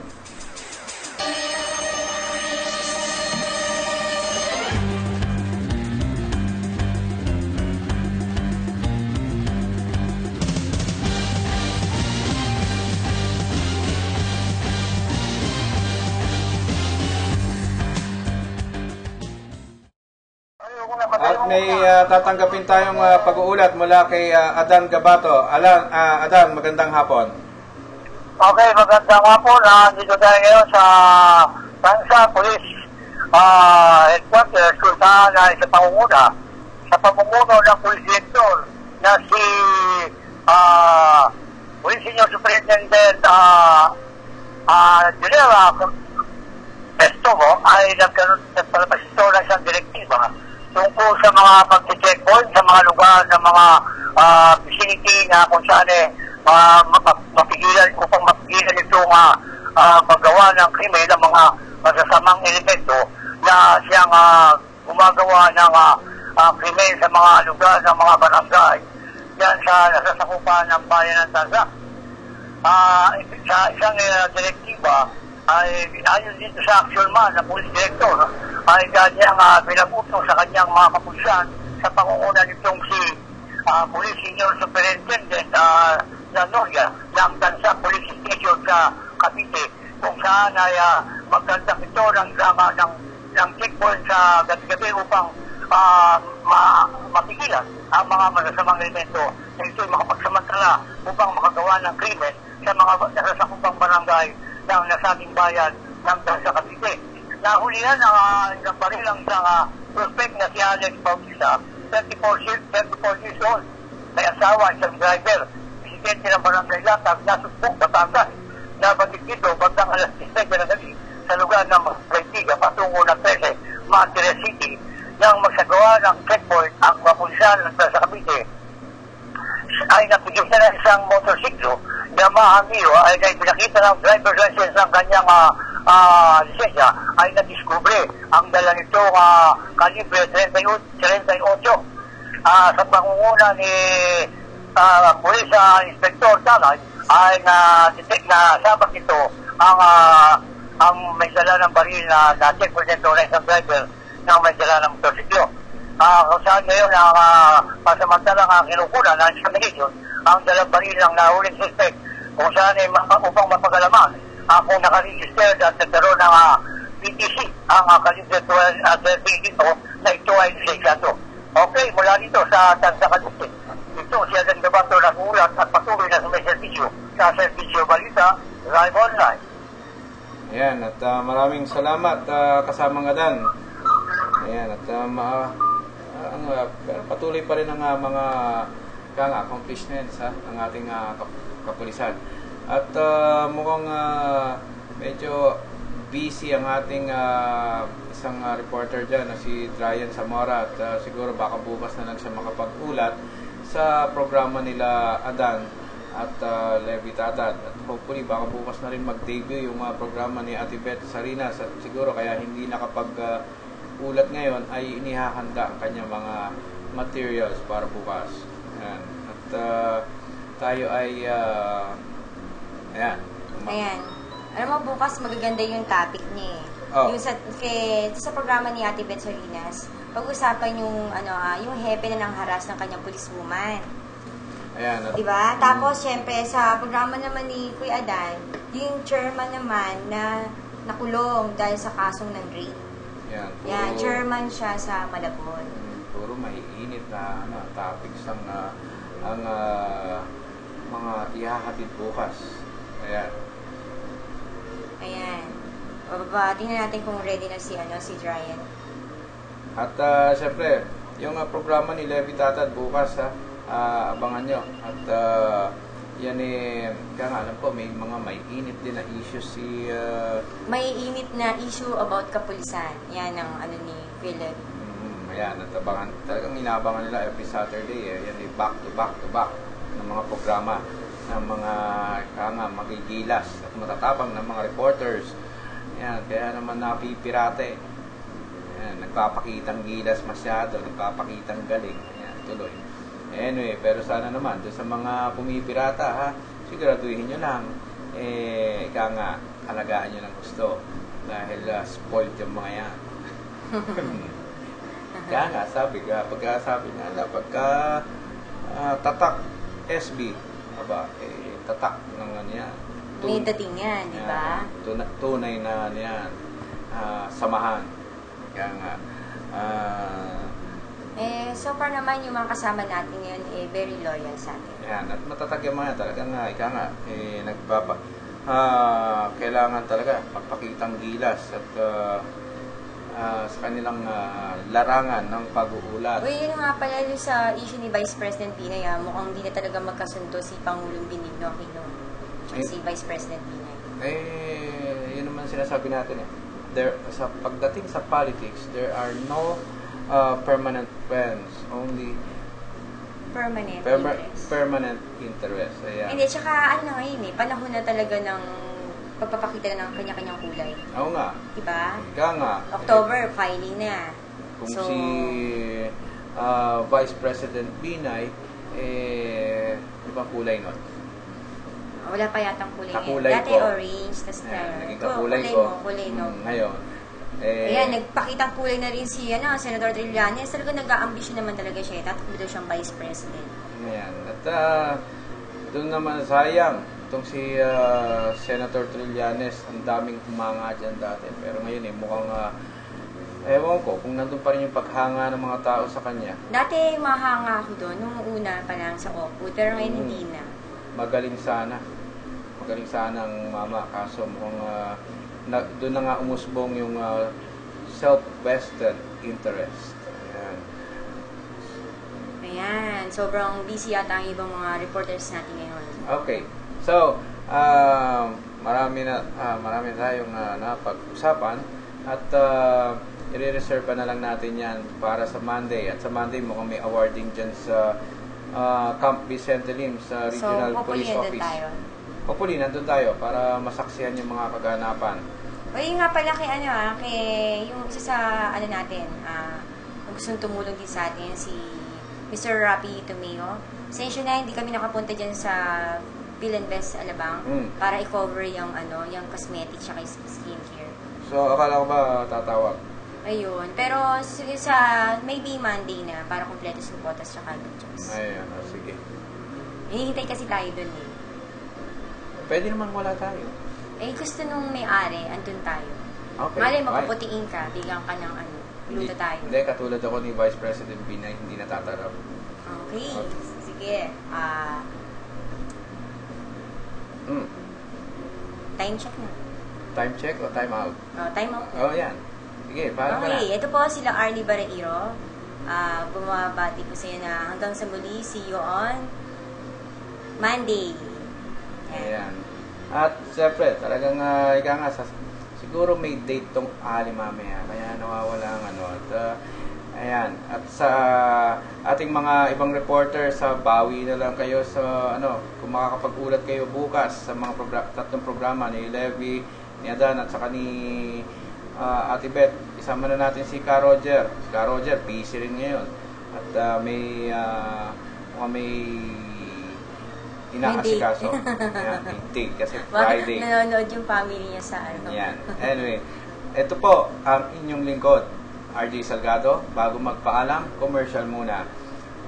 Speaker 4: At may tatanggapin tayong pag-uulat mula kay Adan Gabato. Adan, magandang hapon.
Speaker 6: Okay, magandang hapon. Dito tayo ngayon sa Tansa Police Headquarters kung saan sa pangunguna sa pamumuno ng Police Director na si Police Senior Superintendent General Estomo ay nagpalabas ito ng isang direktiba tungkol sa mga pag-checkpoint sa mga lugar ng mga vicinity na kung saan mapigilan upang mapigilan itong paggawa ng krimen ng mga masasamang elemento na siyang gumagawa ng krimen sa mga lugar ng mga barangay yan sa nasasakupan ng bayan ng Tanza. Sa isang direktiba ay ayon dito sa actual man na police director ay kanyang pinag-utong sa kanyang mga kapulisan sa pangunguna nitong si Police Senior Superintendent Zanoria ng Tansa Police Station sa Cavite kung saan ay magkandak ito ng checkpoint sa gabi-gabi upang mapigilan ang mga masasamang elemento na ito'y makapagsamantala upang makagawa ng krimen sa mga nasasakupang barangay ng nasabing bayan ng Tansa Cavite. Nahulihan ang barilang isang suspect na si Alex Bautista, 34 years old, may asawa, isang driver, presidente ng barangay Latag, nasuspong Batangas, nabandik dito bandang alas 10 na gabi sa lugar ng Maglentiga, patungo ng 13, Mantere City, nang magsagawa ng checkpoint ang kapulisan ng Tansa Cavite ay napigil na isang motorsiklo Yamaha Mio ay pinakita ng driver's license ng kanyang lisensya ay nadiskubre ang dala nito kalibre 38 sa pangunguna ni Police Inspector Talay ay na-detect na sabak ito ang may dala ng baril na na-check for dito na isang driver ng may dala ng motorsiklo. Kung saan ngayon pasamantalang kinukunan ng examination ang dalang baril ng nahuling suspect kung saan upang mapagalaman kung nakaregister at nagkaroon ng PTC ang kalibre 12 dito na ito ay lisensyado. Okay, mula dito sa Tansa Cavite, ito si Adan Gabato nag-ulat at patuloy na sa may servisyo sa Serbisyo Balita Live Online.
Speaker 4: Ayan, at maraming salamat kasamang Adan. Ayan, at patuloy pa rin ang mga accomplishments ng ating kapulisan. At mukhang medyo busy ang ating isang reporter dyan na si Ryan Zamora at siguro baka bukas na lang siya makapag-ulat sa programa nila Adan at Levi Tatad. At hopefully baka bukas na rin mag-debut yung programa ni Ate Beth Sarinas at siguro kaya hindi nakapag-ulat ngayon ay inihahanda ang kanyang mga materials para bukas. Ayan. At tayo ay ayan.
Speaker 5: Alam mo, bukas magaganda yung topic niya. Yung sa programa ni Ate Beth Sarinas, pag-usapan yung yung hepe na nangharas ng kanyang policewoman.
Speaker 4: Ayan.
Speaker 5: Diba? Tapos, syempre, sa programa naman ni Kuya Adan, yung chairman naman na nakulong dahil sa kasong ng rape. Yan, chairman siya sa Malabon.
Speaker 4: Puro maiinit na topics ang mga ihahatid bukas. Ayan.
Speaker 5: Ayan. Tingnan natin kung ready na si Ryan.
Speaker 4: At syempre, yung programa ni Levi Tatad bukas, abangan nyo. At yan kaya nga alam ko, may init din na issue si...
Speaker 5: May init na issue about kapulisan. Yan ang ni Philip.
Speaker 4: Ayan, at abangan, talagang inaabangan nila every Saturday. Yan back to back ng mga programa ng mga magigilas at matatabang ng mga reporters. Ayan, kaya naman napipirate. Ayan, nagpapakitang gilas masyado, nagpapakitang galing. Ayan, tuloy. Anyway, pero sana naman, doon sa mga pumipirata, siguraduhin nyo lang, alagaan nyo ng gusto. Dahil spoiled yung mga yan. Kaya nga, pagkasabi nga, pagka tatak SB, tatak ng yan.
Speaker 5: May dating yan, di ba?
Speaker 4: Tunay na yan, samahan. Kaya nga,
Speaker 5: so far naman yung mga kasama natin ngayon very loyal sa atin.
Speaker 4: Yan, at matatag yung mga talagang kailangan talaga magpakitang gilas at sa kanilang larangan ng pag-uulat.
Speaker 5: Yun nga pala sa issue ni Vice President Binay, mukhang hindi na talaga magkasundo si Pangulong Benigno Aquino at si Vice President Binay.
Speaker 4: Yun naman sinasabi natin sa pagdating sa politics, there are no permanent friends, only permanent interest. Ayan.
Speaker 5: Hindi, tsaka ngayon panahon na talaga ng pagpapakita ng kanya-kanyang kulay.
Speaker 4: Oo nga.
Speaker 5: Diba?
Speaker 4: Kaya nga.
Speaker 5: October, filing na.
Speaker 4: Kung si Vice President Binay, ibang kulay nun?
Speaker 5: Wala pa yatang kulay
Speaker 4: Kakulay
Speaker 5: ngayon. Dati
Speaker 4: ko.
Speaker 5: Orange, tas
Speaker 4: naging kakulay ko.
Speaker 5: Kulay mo.
Speaker 4: Ngayon.
Speaker 5: Ayan, nagpakitang kulay na rin si Senator Trillanes. Talaga nag-a-ambisyon naman talaga siya. Tatakbo daw siyang Vice President.
Speaker 4: Ayan. At doon naman sayang. Itong si Senator Trillanes, ang daming humanga dyan dati. Pero ngayon mukhang, ewan ko, kung nandun pa rin yung paghanga ng mga tao sa kanya.
Speaker 5: Dati mahanga ako doon, nung una pa lang sa OPU, pero ngayon hindi na.
Speaker 4: Magaling sana. Magaling sana ang mama. Kaso mukhang, doon na nga umusbong yung self-vested interest. Ayan.
Speaker 5: Ayan, sobrang busy yata ang ibang mga reporters natin ngayon.
Speaker 4: Okay. So, marami na tayong napag-usapan at i-reserve pa na lang natin yan para sa Monday. At sa Monday mukhang may awarding dyan sa Camp Vicente Lim sa Regional Police Office. Tayo. Hopefully, nandun tayo para masaksihan yung mga kaganapan.
Speaker 5: Yun nga pala kay yung isa sa natin, gustong tumulong din sa atin, si Mr. Rapi Tomeo. Sensyo na hindi kami nakapunta dyan sa Philinvest Alabang para i-cover yung cosmetic tsaka skincare.
Speaker 4: So, akala ko ba tatawag?
Speaker 5: Ayun. Pero sa maybe Monday na para kompleto sa botas tsaka videos.
Speaker 4: Ayun. Sige.
Speaker 5: Hinihintay kasi tayo dun
Speaker 4: Pwede naman wala tayo.
Speaker 5: Gusto nung may-ari, andun tayo.
Speaker 4: Okay.
Speaker 5: Malay mo, kaputiin ka, bigyan ka ng luto tayo.
Speaker 4: Hindi, katulad ako ni Vice President Binay, hindi natatarap.
Speaker 5: Okay. Sige. Time check na.
Speaker 4: Time check o time out?
Speaker 5: Time out.
Speaker 4: Yan. Sige, paano ka na?
Speaker 5: Okay, ito po sila Arnie Barairo. Bumabati po sa iyo na hanggang sa muli, see you on Monday.
Speaker 4: Ayan. At siyempre, talagang siguro may date tong Ali mamaya. Kaya nawawala ang ayan. At sa ating mga ibang reporter, sa bawi na lang kayo sa kung makakapag-ulat kayo bukas sa mga tatlong programa ni Levi, ni Adan at saka ni Ate Beth. Isama na natin si Ka Roger. Si Ka Roger, busy rin ngayon. At may inaasikaso. Ayan, kasi Friday.
Speaker 5: Nanonood yung family niya sa
Speaker 4: Ayan. Anyway, ito po ang inyong lingkod, RJ Salgado. Bago magpaalam, commercial muna.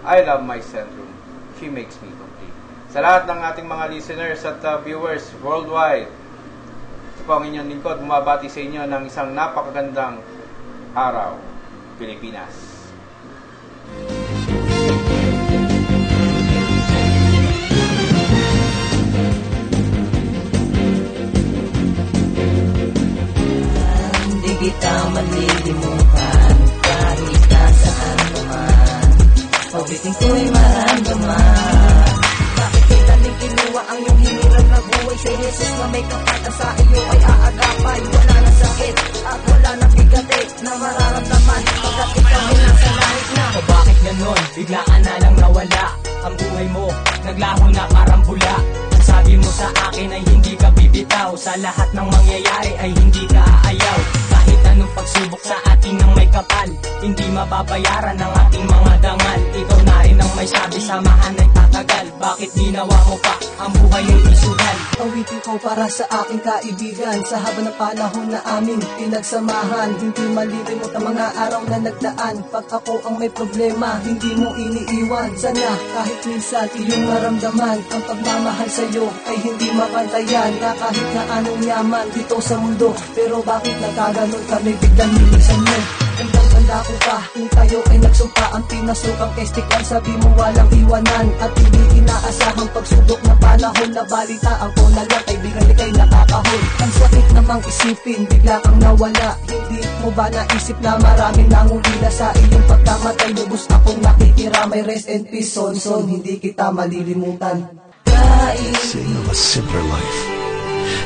Speaker 4: I love my Centrum. She makes me complete. Sa lahat ng ating mga listeners at viewers worldwide, ito po ang inyong lingkod. Bumabati sa inyo ng isang napakagandang araw, Pilipinas.
Speaker 2: beses na may kapata sa iyo ay aagapay. Wala na sakit at wala na bigate na mararamdaman pagkat ikaw ay nasa langit na.
Speaker 3: O bakit ganon? Biglaan na lang nawala ang buhay mo, naglaho na parang bula. Ang sabi mo sa akin ay hindi ka bibitaw, sa lahat ng mangyayari ay hindi ka aayaw. Kahit anong pagsubok sa ating ng may kapal, hindi mababayaran ang ating mga dangal. Ikaw na rin ang may sabi, samahan ay tatagal. Bakit ginawa mo pa ang buhay ay isugal?
Speaker 2: Awitin ko para sa aking kaibigan, sa haba ng panahon na aming pinagsamahan. Hindi malilimot ang mga araw na nagdaan, pag ako ang may problema, hindi mo iniiwan. Sana kahit minsan iyong maramdaman, ang pagmamahal sa'yo ay hindi mapantayan. Na kahit na anong yaman dito sa mundo, pero bakit nagkaganon kami biglang nilisan mo? Tanda ko pa, kung tayo ay nagsumpa, ang pinasukang kestikan, sabi mo walang iwanan. At hindi inaasahang pagsubok na panahon, na balitaan ko na lang kaibigan ni kay nakakahon. Ang sakit namang isipin, bigla kang nawala. Hindi mo ba naisip na maraming nangungila sa iyong pagkamatay? Lubos akong nakikiramay, rest and peace, son, hindi kita malilimutan.
Speaker 9: They sing of a simpler life.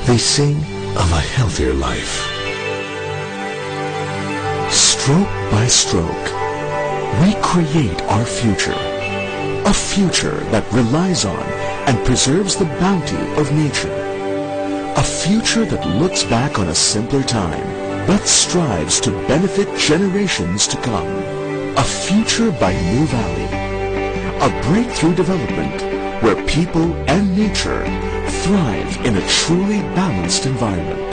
Speaker 9: They sing of a healthier life. Stroke by stroke, we create our future. A future that relies on and preserves the bounty of nature. A future that looks back on a simpler time, but strives to benefit generations to come. A future by New Valley. A breakthrough development where people and nature thrive in a truly balanced environment.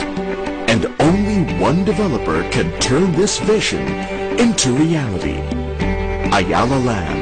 Speaker 9: And only one developer can turn this vision into reality. Ayala Land.